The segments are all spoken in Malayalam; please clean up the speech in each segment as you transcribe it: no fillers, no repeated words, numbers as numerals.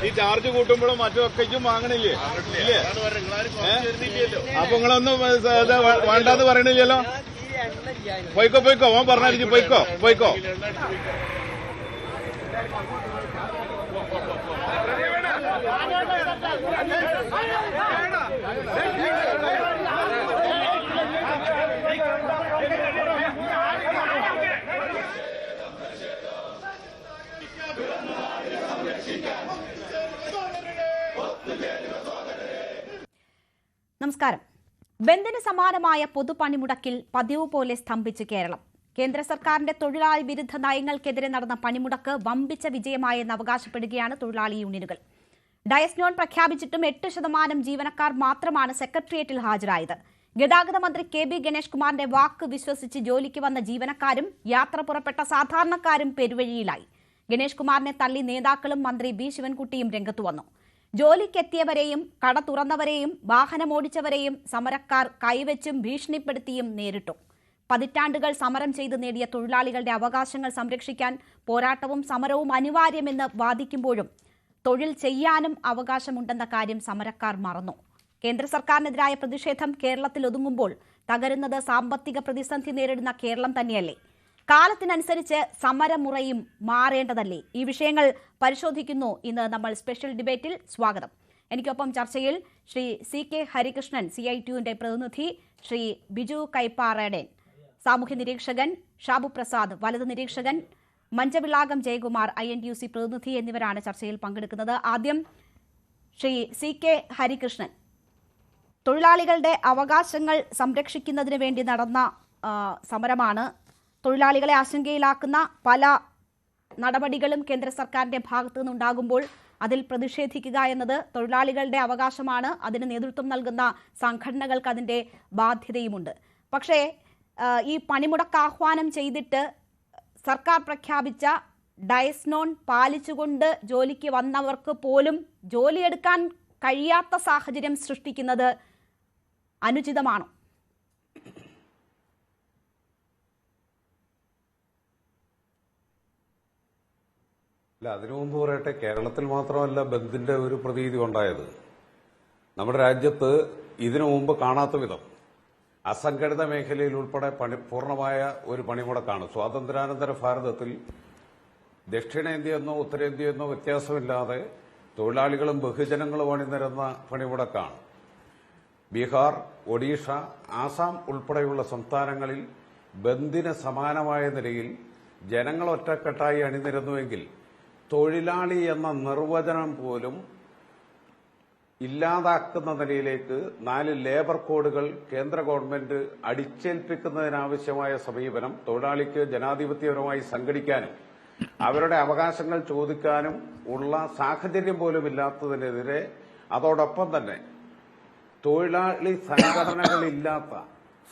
ഈ ചാർജ് കൂട്ടുമ്പോഴും മറ്റുമൊക്കെ വാങ്ങണില്ലേ? ഇല്ലേ? അപ്പൊ നിങ്ങളൊന്നും വേണ്ടെന്ന് പറയണില്ലല്ലോ. പോയിക്കോ പോയിക്കോ, ഓൻ പറഞ്ഞായിരിക്കും. പോയിക്കോ പോയിക്കോ. നമസ്കാരം. ബന്ദിന് സമാനമായ പൊതുപണിമുടക്കിൽ പതിവ് പോലെ സ്തംഭിച്ച് കേരളം. കേന്ദ്ര സർക്കാരിന്റെ തൊഴിലാളി വിരുദ്ധ നയങ്ങൾക്കെതിരെ നടന്ന പണിമുടക്ക് വമ്പിച്ച വിജയമായെന്ന് അവകാശപ്പെടുകയാണ് തൊഴിലാളി യൂണിയനുകൾ. ഡയസ്നോൺ പ്രഖ്യാപിച്ചിട്ടും 8% ജീവനക്കാർ മാത്രമാണ് സെക്രട്ടേറിയറ്റിൽ ഹാജരായത്. ഗതാഗത മന്ത്രി KB ഗണേഷ് കുമാറിന്റെ വാക്ക് വിശ്വസിച്ച് ജോലിക്ക് വന്ന ജീവനക്കാരും യാത്ര പുറപ്പെട്ട സാധാരണക്കാരും പെരുവഴിയിലായി. ഗണേഷ് കുമാറിനെ തള്ളി നേതാക്കളും മന്ത്രി B ശിവൻകുട്ടിയും രംഗത്തു വന്നു. ജോലിക്കെത്തിയവരെയും കട തുറന്നവരെയും വാഹനമോടിച്ചവരെയും സമരക്കാർ കൈവച്ചും ഭീഷണിപ്പെടുത്തിയും നേരിട്ടു. പതിറ്റാണ്ടുകൾ സമരം ചെയ്ത് നേടിയ തൊഴിലാളികളുടെ അവകാശങ്ങൾ സംരക്ഷിക്കാൻ പോരാട്ടവും സമരവും അനിവാര്യമെന്ന് വാദിക്കുമ്പോഴും തൊഴിൽ ചെയ്യാനും അവകാശമുണ്ടെന്ന കാര്യം സമരക്കാർ മറന്നു. കേന്ദ്ര സർക്കാരിനെതിരായ പ്രതിഷേധം കേരളത്തിൽ ഒതുങ്ങുമ്പോൾ തകരുന്നത് സാമ്പത്തിക പ്രതിസന്ധി നേരിടുന്ന കേരളം തന്നെയല്ലേ? കാലത്തിനനുസരിച്ച് സമരമുറയും മാറേണ്ടതല്ലേ? ഈ വിഷയങ്ങൾ പരിശോധിക്കുന്നു ഇന്ന് നമ്മൾ സ്പെഷ്യൽ ഡിബേറ്റിൽ. സ്വാഗതം. എനിക്കൊപ്പം ചർച്ചയിൽ ശ്രീ CK ഹരികൃഷ്ണൻ, CITUവിന്റെ പ്രതിനിധി, ശ്രീ ബിജു കൈപ്പാറേടൻ, സാമൂഹ്യ നിരീക്ഷകൻ, ഷാബു പ്രസാദ്, വലത് നിരീക്ഷകൻ, മഞ്ചവിളാകം ജയകുമാർ, INTUC പ്രതിനിധി എന്നിവരാണ് ചർച്ചയിൽ പങ്കെടുക്കുന്നത്. ആദ്യം ശ്രീ CK ഹരികൃഷ്ണൻ, തൊഴിലാളികളുടെ അവകാശങ്ങൾ സംരക്ഷിക്കുന്നതിന് വേണ്ടി നടന്ന സമരമാണ്. തൊഴിലാളികളെ ആശങ്കയിലാക്കുന്ന പല നടപടികളും കേന്ദ്ര സർക്കാരിന്റെ ഭാഗത്തു നിന്നുണ്ടാകുമ്പോൾ അതിൽ പ്രതിഷേധിക്കുക എന്നത് തൊഴിലാളികളുടെ അവകാശമാണ്. അതിന് നേതൃത്വം നൽകുന്ന സംഘടനകൾക്ക് അതിൻ്റെ ബാധ്യതയുമുണ്ട്. പക്ഷേ ഈ പണിമുടക്ക് ആഹ്വാനം ചെയ്തിട്ട് സർക്കാർ പ്രഖ്യാപിച്ച ഡയസ്നോൺ പാലിച്ചുകൊണ്ട് ജോലിക്ക് വന്നവർക്ക് പോലും ജോലിയെടുക്കാൻ കഴിയാത്ത സാഹചര്യം സൃഷ്ടിക്കുന്നത് അനുചിതമാണോ? അല്ല, അതിനു മുമ്പ് പറയട്ടെ, കേരളത്തിൽ മാത്രമല്ല ബന്ദിന്റെ ഒരു പ്രതീതി ഉണ്ടായത്. നമ്മുടെ രാജ്യത്ത് ഇതിനു മുമ്പ് കാണാത്ത വിധം അസംഘടിത മേഖലയിൽ ഉൾപ്പെടെ പൂർണ്ണമായ ഒരു പണിമുടക്കാണ്. സ്വാതന്ത്ര്യാനന്തര ഭാരതത്തിൽ ദക്ഷിണേന്ത്യയെന്നോ ഉത്തരേന്ത്യയെന്നോ വ്യത്യാസമില്ലാതെ തൊഴിലാളികളും ബഹുജനങ്ങളും അണിനിരന്ന പണിമുടക്കാണ്. ബീഹാർ, ഒഡീഷ, ആസാം ഉൾപ്പെടെയുള്ള സംസ്ഥാനങ്ങളിൽ ബന്ദിന് സമാനമായ നിലയിൽ ജനങ്ങൾ ഒറ്റക്കെട്ടായി അണിനിരന്നുവെങ്കിൽ തൊഴിലാളി എന്ന നിർവചനം പോലും ഇല്ലാതാക്കുന്ന നിലയിലേക്ക് 4 ലേബർ കോഡുകൾ കേന്ദ്ര ഗവൺമെന്റ് അടിച്ചേൽപ്പിക്കുന്നതിനാവശ്യമായ സമീപനം തൊഴിലാളിക്ക് ജനാധിപത്യപരമായി സംഘടിക്കാനും അവരുടെ അവകാശങ്ങൾ ചോദിക്കാനും ഉള്ള സാഹചര്യം പോലും ഇല്ലാത്തതിനെതിരെ, അതോടൊപ്പം തന്നെ തൊഴിലാളി സംഘടനകളില്ലാത്ത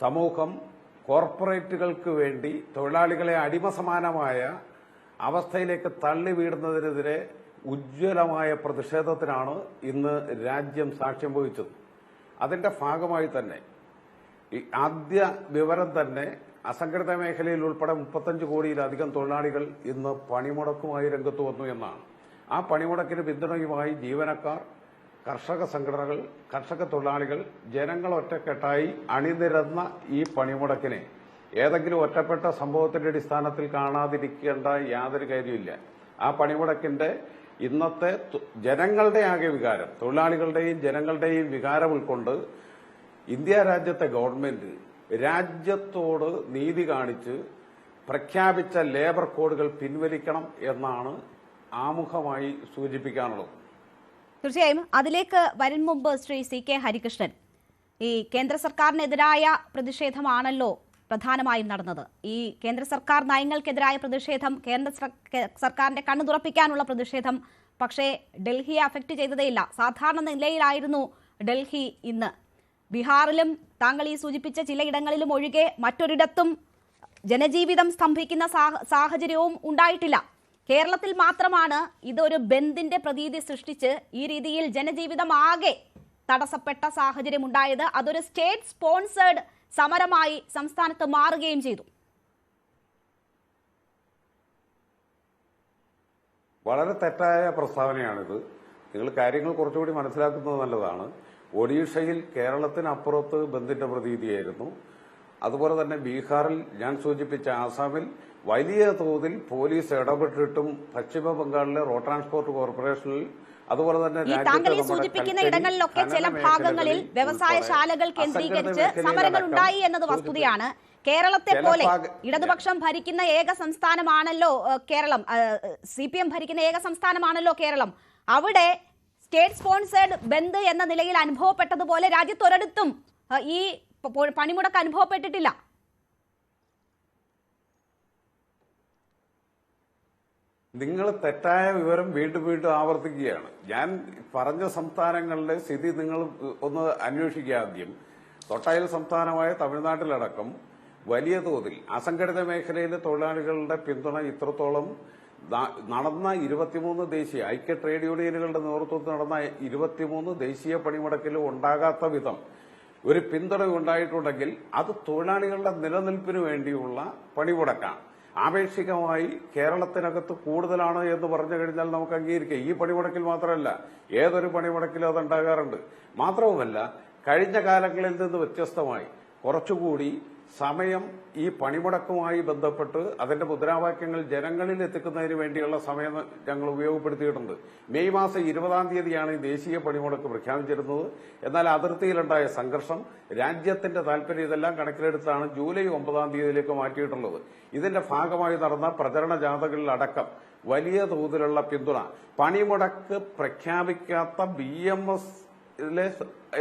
സമൂഹം കോർപ്പറേറ്റുകൾക്ക് വേണ്ടി തൊഴിലാളികളെ അടിമസമാനമായ അവസ്ഥയിലേക്ക് തള്ളിവീടുന്നതിനെതിരെ ഉജ്ജ്വലമായ പ്രതിഷേധത്തിനാണ് ഇന്ന് രാജ്യം സാക്ഷ്യം വഹിച്ചത്. അതിന്റെ ഭാഗമായി തന്നെ ഈ ആദ്യ വിവരം തന്നെ അസംഘടിത മേഖലയിൽ ഉൾപ്പെടെ 35 കോടിയിലധികം തൊഴിലാളികൾ ഇന്ന് പണിമുടക്കുമായി രംഗത്ത് വന്നു എന്നാണ്. ആ പണിമുടക്കിന് പിന്തുണയുമായി ജീവനക്കാർ, കർഷക സംഘടനകൾ, കർഷക തൊഴിലാളികൾ, ജനങ്ങൾ ഒറ്റക്കെട്ടായി അണിനിരന്ന ഈ പണിമുടക്കിനെ ഏതെങ്കിലും ഒറ്റപ്പെട്ട സംഭവത്തിന്റെ അടിസ്ഥാനത്തിൽ കാണാതിരിക്കേണ്ട യാതൊരു കാര്യമില്ല. ആ പണിമുടക്കിന്റെ ഇന്നത്തെ ജനങ്ങളുടെ ആകെ വികാരം, തൊഴിലാളികളുടെയും ജനങ്ങളുടെയും വികാരം ഉൾക്കൊണ്ട് ഇന്ത്യ രാജ്യത്തെ ഗവൺമെന്റ് രാജ്യത്തോട് നീതി കാണിച്ച് പ്രഖ്യാപിച്ച ലേബർ കോഡുകൾ പിൻവലിക്കണം എന്നാണ് ആമുഖമായി സൂചിപ്പിക്കാനുള്ളത്. തീർച്ചയായും അതിലേക്ക് വരും മുമ്പ് ശ്രീ CK ഹരികൃഷ്ണൻ, ഈ കേന്ദ്ര സർക്കാരിനെതിരായ പ്രതിഷേധമാണല്ലോ പ്രധാനമായും നടന്നത്. ഈ കേന്ദ്ര സർക്കാർ നയങ്ങൾക്കെതിരായ പ്രതിഷേധം, കേന്ദ്ര സർക്കാരിന്റെ കണ്ണു തുറപ്പിക്കാനുള്ള പ്രതിഷേധം പക്ഷേ ഡൽഹിയെ അഫക്റ്റ് ചെയ്തതേയില്ല. സാധാരണ നിലയിലായിരുന്നു ഡൽഹി ഇന്ന്. ബീഹാറിലും താങ്കൾ ഈ സൂചിപ്പിച്ച ചിലയിടങ്ങളിലും ഒഴികെ മറ്റൊരിടത്തും ജനജീവിതം സ്തംഭിക്കുന്ന സാഹചര്യവും ഉണ്ടായിട്ടില്ല. കേരളത്തിൽ മാത്രമാണ് ഇതൊരു ബന്ദിന്റെ പ്രതീതി സൃഷ്ടിച്ച് ഈ രീതിയിൽ ജനജീവിതം ആകെ തടസ്സപ്പെട്ട സാഹചര്യം ഉണ്ടായത്. അതൊരു സ്റ്റേറ്റ് സ്പോൺസേഡ് സമരമായി സംസ്ഥാനത്ത് മാറുകയും ചെയ്തു. വളരെ തെറ്റായ പ്രസ്താവനയാണിത്. നിങ്ങൾ കാര്യങ്ങൾ കുറച്ചുകൂടി മനസ്സിലാക്കുന്നത് നല്ലതാണ്. ഒഡീഷയിൽ കേരളത്തിനപ്പുറത്ത് ബന്ദിന്റെ പ്രതീതിയായിരുന്നു. അതുപോലെ തന്നെ ബീഹാറിൽ ഞാൻ സൂചിപ്പിച്ച ആസാമിൽ വലിയ തോതിൽ പോലീസ് ഇടപെട്ടിട്ടും പശ്ചിമ ബംഗാളിലെ റോഡ് ട്രാൻസ്പോർട്ട് കോർപ്പറേഷനിൽ അതുപോലെ തന്നെ താങ്കൾ ഈ സൂചിപ്പിക്കുന്ന ഇടങ്ങളിലൊക്കെ ചില ഭാഗങ്ങളിൽ വ്യവസായശാലകൾ കേന്ദ്രീകരിച്ച് സമരങ്ങൾ ഉണ്ടായി എന്നത് വസ്തുതയാണ്. കേരളത്തെ പോലെ ഇടതുപക്ഷം ഭരിക്കുന്ന ഏക സംസ്ഥാനമാണല്ലോ കേരളം, CPM ഭരിക്കുന്ന ഏക സംസ്ഥാനമാണല്ലോ കേരളം. അവിടെ സ്റ്റേറ്റ് സ്പോൺസേഡ് ബന്ദ് എന്ന നിലയിൽ അനുഭവപ്പെട്ടതുപോലെ രാജ്യത്തൊരിടത്തും ഈ പണിമുടക്ക് അനുഭവപ്പെട്ടിട്ടില്ല. നിങ്ങൾ തെറ്റായ വിവരം വീണ്ടും വീണ്ടും ആവർത്തിക്കുകയാണ്. ഞാൻ പറഞ്ഞ സംസ്ഥാനങ്ങളിലെ സ്ഥിതി നിങ്ങൾ ഒന്ന് അന്വേഷിക്കുക. ആദ്യം തൊട്ടയൽ സംസ്ഥാനമായ തമിഴ്നാട്ടിലടക്കം വലിയ തോതിൽ അസംഘടിത മേഖലയിലെ തൊഴിലാളികളുടെ പിന്തുണ ഇത്രത്തോളം നടന്ന 23 ദേശീയ ഐക്യ ട്രേഡ് യൂണിയനുകളുടെ നേതൃത്വത്തിൽ നടന്ന 23 ദേശീയ പണിമുടക്കിലും ഉണ്ടാകാത്ത വിധം ഒരു പിന്തുണ ഉണ്ടായിട്ടുണ്ടെങ്കിൽ അത് തൊഴിലാളികളുടെ നിലനിൽപ്പിന് വേണ്ടിയുള്ള പണിമുടക്കാണ്. ആപേക്ഷികമായി കേരളത്തിനകത്ത് കൂടുതലാണ് എന്ന് പറഞ്ഞു കഴിഞ്ഞാൽ നമുക്ക് അംഗീകരിക്കാം. ഈ പണിമുടക്കിൽ മാത്രമല്ല, ഏതൊരു പണിമുടക്കിലും അതുണ്ടാകാറുണ്ട്. മാത്രവുമല്ല, കഴിഞ്ഞ കാലങ്ങളിൽ നിന്ന് വ്യത്യസ്തമായി കുറച്ചുകൂടി സമയം ഈ പണിമുടക്കുമായി ബന്ധപ്പെട്ട് അതിന്റെ മുദ്രാവാക്യങ്ങൾ ജനങ്ങളിൽ എത്തിക്കുന്നതിന് വേണ്ടിയുള്ള സമയം ഞങ്ങൾ ഉപയോഗപ്പെടുത്തിയിട്ടുണ്ട്. മെയ് മാസം 20-ാം തീയതിയാണ് ഈ ദേശീയ പണിമുടക്ക് പ്രഖ്യാപിച്ചിരുന്നത്. എന്നാൽ അതിർത്തിയിലുണ്ടായ സംഘർഷം, രാജ്യത്തിന്റെ താൽപര്യം ഇതെല്ലാം കണക്കിലെടുത്താണ് ജൂലൈ 9-ാം തീയതിയിലേക്ക് മാറ്റിയിട്ടുള്ളത്. ഇതിന്റെ ഭാഗമായി നടന്ന പ്രചരണ ജാഥകളിലടക്കം വലിയ തോതിലുള്ള പിന്തുണ പണിമുടക്ക് പ്രഖ്യാപിക്കാത്ത BMS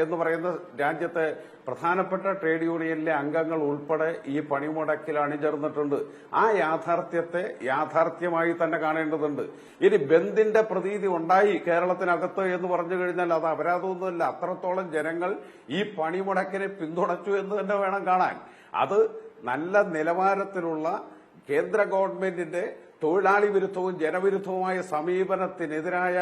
എന്ന് പറയുന്ന രാജ്യത്തെ പ്രധാനപ്പെട്ട ട്രേഡ് യൂണിയനിലെ അംഗങ്ങൾ ഉൾപ്പെടെ ഈ പണിമുടക്കിൽ അണിചേർന്നിട്ടുണ്ട്. ആ യാഥാർത്ഥ്യത്തെ യാഥാർത്ഥ്യമായി തന്നെ കാണേണ്ടതുണ്ട്. ഇനി ബന്ദിന്റെ പ്രതീതി ഉണ്ടായി കേരളത്തിനകത്ത് എന്ന് പറഞ്ഞു കഴിഞ്ഞാൽ അത് അപരാധമൊന്നുമല്ല. അത്രത്തോളം ജനങ്ങൾ ഈ പണിമുടക്കിനെ പിന്തുണച്ചു എന്ന് തന്നെ വേണം കാണാൻ. അത് നല്ല നിലവാരത്തിലുള്ള കേന്ദ്ര ഗവൺമെന്റിന്റെ തൊഴിലാളി വിരുദ്ധവും ജനവിരുദ്ധവുമായ സമീപനത്തിനെതിരായ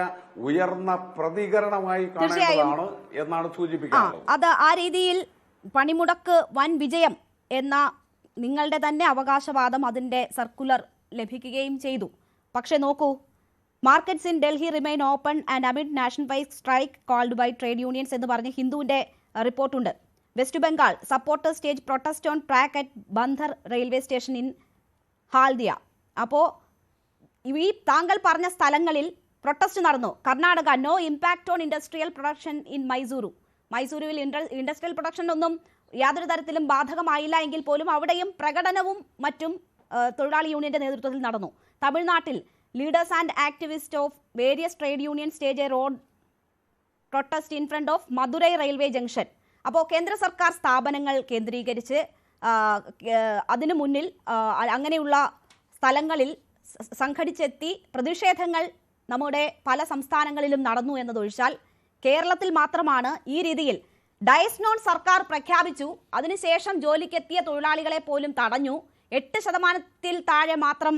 ഉയർന്ന പ്രതികരണമായി കാണേണ്ടതാണ് എന്നാണ് സൂചിപ്പിക്കുന്നത്. അത് ആ രീതിയിൽ പണിമുടക്ക് വൻ വിജയം എന്ന നിങ്ങളുടെ തന്നെ അവകാശവാദം അതിന്റെ സർക്കുലർ ലഭിക്കുകയും ചെയ്തു. പക്ഷെ നോക്കൂ, markets in Delhi remain open and amid national wide strike called by trade unions എന്ന് പറഞ്ഞ് ഹിന്ദുവിന്റെ റിപ്പോർട്ടുണ്ട്. West Bengal supporters stage protest on track at Bandar railway station in Haldia. അപ്പോൾ ഈ താങ്കൾ പറഞ്ഞ സ്ഥലങ്ങളിൽ പ്രൊട്ടസ്റ്റ് നടന്നു. Karnataka no impact on industrial production in മൈസൂരുവിൽ ഇൻഡസ്ട്രിയൽ പ്രൊഡക്ഷൻ ഒന്നും യാതൊരു തരത്തിലും ബാധകമായില്ല എങ്കിൽ പോലും അവിടെയും പ്രകടനവും മറ്റും തൊഴിലാളി യൂണിയന്റെ നേതൃത്വത്തിൽ നടന്നു. തമിഴ്നാട്ടിൽ leaders and activist of various trade union stage a road protest in front of Madurai railway junction. അപ്പോൾ കേന്ദ്ര സർക്കാർ സ്ഥാപനങ്ങൾ കേന്ദ്രീകരിച്ച് അതിനു മുന്നിൽ അങ്ങനെയുള്ള സ്ഥലങ്ങളിൽ സംഘടിച്ചെത്തി പ്രതിഷേധങ്ങൾ നമ്മുടെ പല സംസ്ഥാനങ്ങളിലും നടന്നു എന്നതൊഴിച്ചാൽ കേരളത്തിൽ മാത്രമാണ് ഈ രീതിയിൽ ഡയസ് നോൺ സർക്കാർ പ്രഖ്യാപിച്ചു. അതിനുശേഷം ജോലിക്കെത്തിയ തൊഴിലാളികളെ പോലും തടഞ്ഞു. 8% താഴെ മാത്രം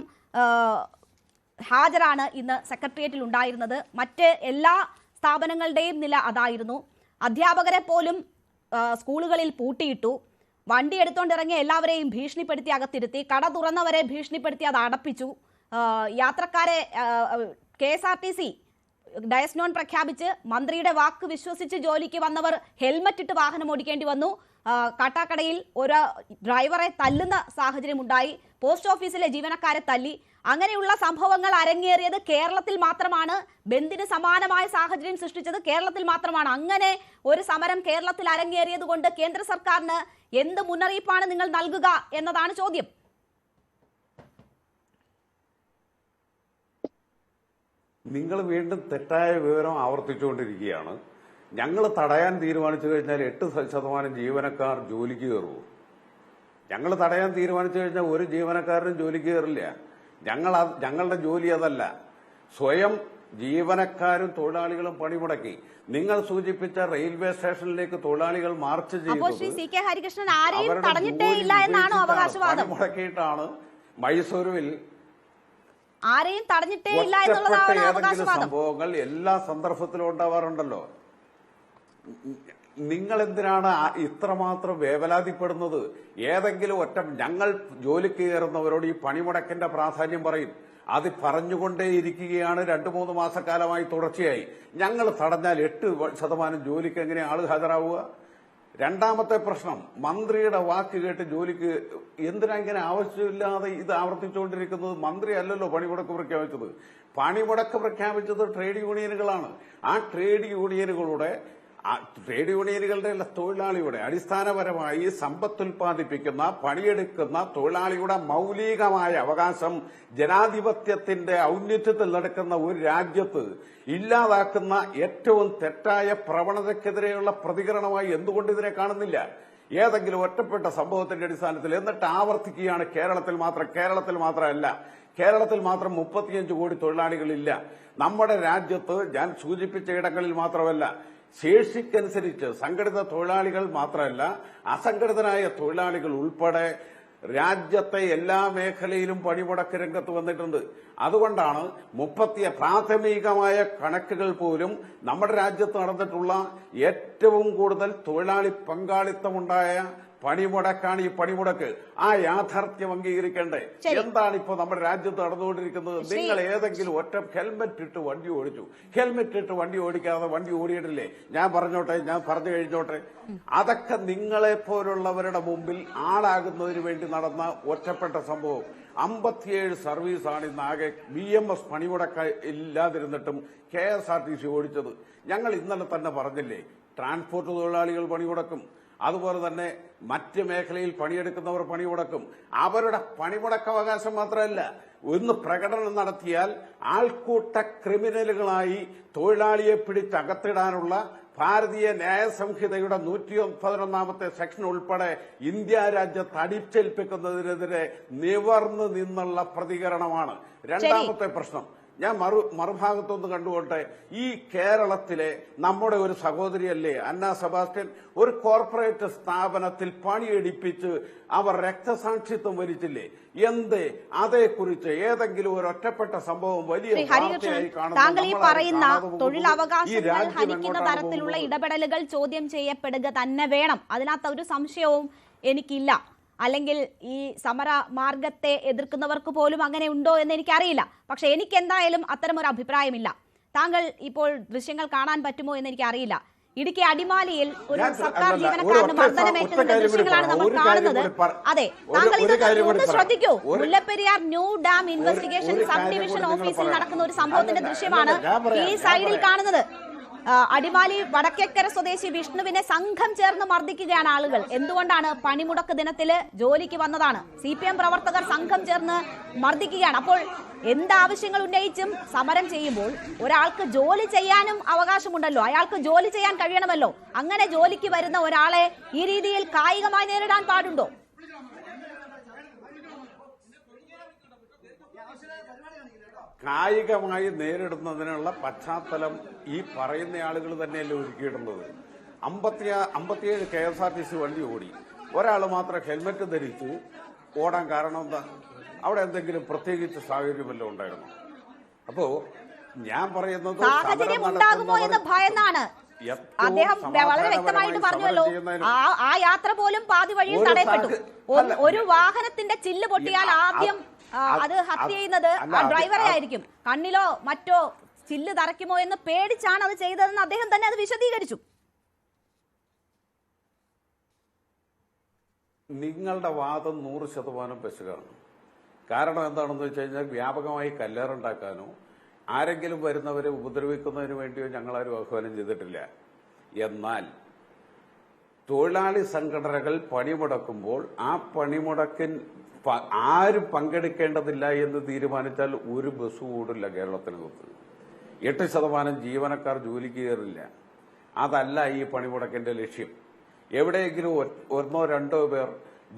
ഹാജരാണ് ഇന്ന് സെക്രട്ടേറിയറ്റിൽ ഉണ്ടായിരുന്നത്. മറ്റ് എല്ലാ സ്ഥാപനങ്ങളുടെയും നില അതായിരുന്നു. അധ്യാപകരെ പോലും സ്കൂളുകളിൽ പൂട്ടിയിട്ടു. വണ്ടി എടുത്തുകൊണ്ടിറങ്ങിയ എല്ലാവരെയും ഭീഷണിപ്പെടുത്തി അകത്തിരുത്തി. കട തുറന്നവരെ ഭീഷണിപ്പെടുത്തി അത് അടപ്പിച്ചു. യാത്രക്കാരെ KSRTC ഡയസ് നോൺ പ്രഖ്യാപിച്ച് മന്ത്രിയുടെ വാക്ക് വിശ്വസിച്ച് ജോലിക്ക് വന്നവർ ഹെൽമറ്റ് ഇട്ട് വാഹനം ഓടിക്കേണ്ടി വന്നു. കാട്ടാക്കടയിൽ ഒരു ഡ്രൈവറെ തല്ലുന്ന സാഹചര്യമുണ്ടായി. പോസ്റ്റ് ഓഫീസിലെ ജീവനക്കാരെ തല്ലി. അങ്ങനെയുള്ള സംഭവങ്ങൾ അരങ്ങേറിയത് കേരളത്തിൽ മാത്രമാണ്. ബന്ദിന് സമാനമായ സാഹചര്യം സൃഷ്ടിച്ചത് കേരളത്തിൽ മാത്രമാണ്. അങ്ങനെ ഒരു സമരം കേരളത്തിൽ അരങ്ങേറിയത് കൊണ്ട് കേന്ദ്ര സർക്കാരിന് എന്ത് മുന്നറിയിപ്പാണ് നിങ്ങൾ നൽകുക എന്നതാണ് ചോദ്യം. നിങ്ങൾ വീണ്ടും തെറ്റായ വിവരം ആവർത്തിച്ചുകൊണ്ടിരിക്കുകയാണ്. ഞങ്ങൾ തടയാൻ തീരുമാനിച്ചു കഴിഞ്ഞാൽ 8% ജീവനക്കാർ ജോലിക്ക് കയറുമോ? ഞങ്ങൾ തടയാൻ തീരുമാനിച്ചു കഴിഞ്ഞാൽ ഒരു ജീവനക്കാരനും ജോലിക്ക് കയറില്ല. ഞങ്ങളുടെ ജോലി അതല്ല. സ്വയം ജീവനക്കാരും തൊഴിലാളികളും പണിമുടക്കി. നിങ്ങൾ സൂചിപ്പിച്ച റെയിൽവേ സ്റ്റേഷനിലേക്ക് തൊഴിലാളികൾ മാർച്ച് പണിമുടക്കിയിട്ടാണ് മൈസൂരുവിൽ ആരെയും തടഞ്ഞിട്ടേ ഇല്ല എന്നുള്ളതാണ് അവകാശവാദം. സംഭവങ്ങൾ എല്ലാ സന്ദർഭത്തിലും ഉണ്ടാവാറുണ്ടല്ലോ. നിങ്ങൾ എന്തിനാണ് ഇത്രമാത്രം വേവലാതിപ്പെടുന്നത്? ഏതെങ്കിലും ഒറ്റ ഞങ്ങൾ ജോലിക്ക് കയറുന്നവരോട് ഈ പണിമുടക്കിന്റെ പ്രാധാന്യം പറയും. അത് പറഞ്ഞുകൊണ്ടേയിരിക്കുകയാണ് 2-3 മാസക്കാലമായി തുടർച്ചയായി. ഞങ്ങൾ തടഞ്ഞാൽ 8% ജോലിക്ക് എങ്ങനെ ആള് ഹാജരാവുക? രണ്ടാമത്തെ പ്രശ്നം, മന്ത്രിയുടെ വാക്ക് കേട്ട് ജോലിക്ക് എന്തിനാ ഇങ്ങനെ ആവശ്യമില്ലാതെ ഇത് ആവർത്തിച്ചുകൊണ്ടിരിക്കുന്നത്? മന്ത്രി അല്ലല്ലോ പണിമുടക്ക് പ്രഖ്യാപിച്ചത്. പണിമുടക്ക് പ്രഖ്യാപിച്ചത് ട്രേഡ് യൂണിയനുകളാണ്. ആ ട്രേഡ് യൂണിയനുകളുടെ തൊഴിലാളിയുടെ അടിസ്ഥാനപരമായി സമ്പത്തുൽപാദിപ്പിക്കുന്ന പണിയെടുക്കുന്ന തൊഴിലാളിയുടെ മൌലികമായ അവകാശം ജനാധിപത്യത്തിന്റെ ഔന്നത്യത്തിൽ നടക്കുന്ന ഒരു രാജ്യത്ത് ഇല്ലാതാക്കുന്ന ഏറ്റവും തെറ്റായ പ്രവണതയ്ക്കെതിരെയുള്ള പ്രതികരണമായി എന്തുകൊണ്ട് ഇതിനെ കാണുന്നില്ല? ഏതെങ്കിലും ഒറ്റപ്പെട്ട സംഭവത്തിന്റെ അടിസ്ഥാനത്തിൽ എന്നിട്ട് ആവർത്തിക്കുകയാണ്. കേരളത്തിൽ മാത്രമല്ല, കേരളത്തിൽ മാത്രം 35 കോടി തൊഴിലാളികളില്ല. നമ്മുടെ രാജ്യത്ത് ഞാൻ സൂചിപ്പിച്ച ഇടങ്ങളിൽ മാത്രമല്ല, ശേഷിക്കനുസരിച്ച് സംഘടിത തൊഴിലാളികൾ മാത്രമല്ല, അസംഘടിതരായ തൊഴിലാളികൾ ഉൾപ്പെടെ രാജ്യത്തെ എല്ലാ മേഖലയിലും പണിമുടക്ക് രംഗത്ത് വന്നിട്ടുണ്ട്. അതുകൊണ്ടാണ് പ്രാഥമികമായ കണക്കുകൾ പോലും നമ്മുടെ രാജ്യത്ത് നടന്നിട്ടുള്ള ഏറ്റവും കൂടുതൽ തൊഴിലാളി പങ്കാളിത്തമുണ്ടായ പണിമുടക്കാണ് ഈ പണിമുടക്ക്. ആ യാഥാർത്ഥ്യം അംഗീകരിക്കണ്ടേ? എന്താണ് ഇപ്പോ നമ്മുടെ രാജ്യത്ത് നടന്നുകൊണ്ടിരിക്കുന്നത്? നിങ്ങൾ ഏതെങ്കിലും ഒറ്റ ഹെൽമെറ്റ് ഇട്ട് വണ്ടി ഓടിച്ചു, ഹെൽമെറ്റ് ഇട്ട് വണ്ടി ഓടിക്കാതെ വണ്ടി ഓടിയിട്ടില്ലേ? ഞാൻ പറഞ്ഞു കഴിഞ്ഞോട്ടെ. അതൊക്കെ നിങ്ങളെ പോലുള്ളവരുടെ മുമ്പിൽ ആളാകുന്നതിന് വേണ്ടി നടന്ന ഒറ്റപ്പെട്ട സംഭവം. 57 സർവീസാണ് ഇന്നാകെ BMS പണിമുടക്ക ഇല്ലാതിരുന്നിട്ടും KSRTC ഓടിച്ചത്. ഞങ്ങൾ ഇന്നലെ തന്നെ പറഞ്ഞില്ലേ, ട്രാൻസ്പോർട്ട് തൊഴിലാളികൾ പണിമുടക്കും, അതുപോലെ തന്നെ മറ്റ് മേഖലയിൽ പണിയെടുക്കുന്നവർ പണിമുടക്കും. അവരുടെ പണിമുടക്കാവകാശം മാത്രമല്ല, ഒന്ന് പ്രകടനം നടത്തിയാൽ ആൾക്കൂട്ട ക്രിമിനലുകളായി തൊഴിലാളിയെ പിടിച്ചകത്തിടാനുള്ള ഭാരതീയ ന്യായ സംഹിതയുടെ 111 സെക്ഷൻ ഉൾപ്പെടെ ഇന്ത്യ രാജ്യത്ത് അടിച്ചേൽപ്പിക്കുന്നതിനെതിരെ നിവർന്നു നിന്നുള്ള പ്രതികരണമാണ്. രണ്ടാമത്തെ പ്രശ്നം, ഞാൻ മറുഭാഗത്തൊന്ന് കണ്ടുകൊട്ടെ. ഈ കേരളത്തിലെ നമ്മുടെ ഒരു സഹോദരിയല്ലേ അന്ന സെബാസ്റ്റ്യൻ, ഒരു കോർപ്പറേറ്റ് സ്ഥാപനത്തിൽ പണിയെടുപ്പിച്ച് അവർ രക്തസാക്ഷിത്വം വരിച്ചില്ലേ? അതേക്കുറിച്ച് ഏതെങ്കിലും ഒരു ഒറ്റപ്പെട്ട സംഭവം വലിയ താങ്കൾ ഈ പറയുന്ന തൊഴിലവകാശങ്ങൾ ഹനിക്കുന്ന തരത്തിലുള്ള ഇടപെടലുകൾ ചോദ്യം ചെയ്യപ്പെടുക തന്നെ വേണം. അതിനകത്ത് ഒരു സംശയവും എനിക്കില്ല. അല്ലെങ്കിൽ ഈ സമര മാർഗത്തെ എതിർക്കുന്നവർക്ക് പോലും അങ്ങനെ ഉണ്ടോ എന്ന് എനിക്കറിയില്ല. പക്ഷെ എനിക്ക് എന്തായാലും അത്തരമൊരു അഭിപ്രായമില്ല. താങ്കൾ ഇപ്പോൾ ദൃശ്യങ്ങൾ കാണാൻ പറ്റുമോ എന്ന് എനിക്കറിയില്ല. ഇടുക്കി അടിമാലിയിൽ ഒരു സർക്കാർ ജീവനക്കാരന് മർദ്ദനമേറ്റതിന്റെ ദൃശ്യങ്ങളാണ് നമ്മൾ കാണുന്നത്. അതെ, താങ്കൾ ഇതൊന്ന് ശ്രദ്ധിക്കൂ. Mullaperiyar new dam investigation sub division ഓഫീസിൽ നടക്കുന്ന ഒരു സംഭവത്തിന്റെ ദൃശ്യമാണ് ഈ സൈഡിൽ കാണുന്നത്. അടിമാലി വടക്കേക്കര സ്വദേശി വിഷ്ണുവിനെ സംഘം ചേർന്ന് മർദ്ദിക്കുകയാണ് ആളുകൾ. എന്തുകൊണ്ടാണ്? പണിമുടക്ക് ദിനത്തില് ജോലിക്ക് വന്നതാണ്. CPM പ്രവർത്തകർ സംഘം ചേർന്ന് മർദ്ദിക്കുകയാണ്. അപ്പോൾ എന്താവശ്യങ്ങൾ ഉന്നയിച്ചും സമരം ചെയ്യുമ്പോൾ ഒരാൾക്ക് ജോലി ചെയ്യാനും അവകാശമുണ്ടല്ലോ, അയാൾക്ക് ജോലി ചെയ്യാൻ കഴിയണമല്ലോ. അങ്ങനെ ജോലിക്ക് വരുന്ന ഒരാളെ ഈ രീതിയിൽ കായികമായി നേരിടാൻ പാടുണ്ടോ? കായികമായി നേരിടുന്നതിനുള്ള പശ്ചാത്തലം ഈ പറയുന്ന ആളുകൾ തന്നെയല്ലേ ഒരുക്കിയിട്ടുള്ളത്. 57 KSRTC വണ്ടി ഓടി, ഒരാൾ മാത്രം ഹെൽമെറ്റ് ധരിച്ച് ഓടാൻ കാരണം എന്താ? അവിടെ എന്തെങ്കിലും പ്രത്യേകിച്ച് സാഹചര്യമല്ലോ ഉണ്ടായിരുന്നു? അപ്പോ ഞാൻ പറയുന്നത് സാഹചര്യമുണ്ടാകുമോ എന്ന് ഭയന്നാണ്. അദ്ദേഹം വളരെ വ്യക്തമായിട്ട് പറഞ്ഞല്ലോ, ആ യാത്ര പോലും പാതി വഴിയിൽ തടയപ്പെട്ടു. ഒരു വാഹനത്തിന്റെ ചില്ല് പൊട്ടിയാൽ ആദ്യം അത് ഹത്യ ചെയ്യുന്നത് ആ ഡ്രൈവറെ ആയിരിക്കും. കണ്ണിലോ മറ്റോ ചില്ല് തറയ്ക്കുമോ എന്ന് പേടിച്ചാണ് അത് ചെയ്തതെന്ന് അദ്ദേഹം തന്നെ അത് വിശദീകരിച്ചു. നിങ്ങളുടെ വാദം 100% പെശകാണ്. കാരണം എന്താണെന്ന് വെച്ച് കഴിഞ്ഞാൽ, വ്യാപകമായി കല്ലേറുണ്ടാക്കാനോ ആരെങ്കിലും വരുന്നവരെ ഉപദ്രവിക്കുന്നതിന് വേണ്ടിയോ ഞങ്ങളാരും ആഹ്വാനം ചെയ്തിട്ടില്ല. എന്നാൽ തൊഴിലാളി സംഘടനകൾ പണിമുടക്കുമ്പോൾ ആ പണിമുടക്കിൻ ആരും പങ്കെടുക്കേണ്ടതില്ല എന്ന് തീരുമാനിച്ചാൽ ഒരു ബസ് ഓടില്ല കേരളത്തിനകത്ത്. 8% ജീവനക്കാർ ജോലിക്ക് കയറില്ല. അതല്ല ഈ പണിമുടക്കിന്റെ ലക്ഷ്യം. എവിടെയെങ്കിലും 1-2 പേർ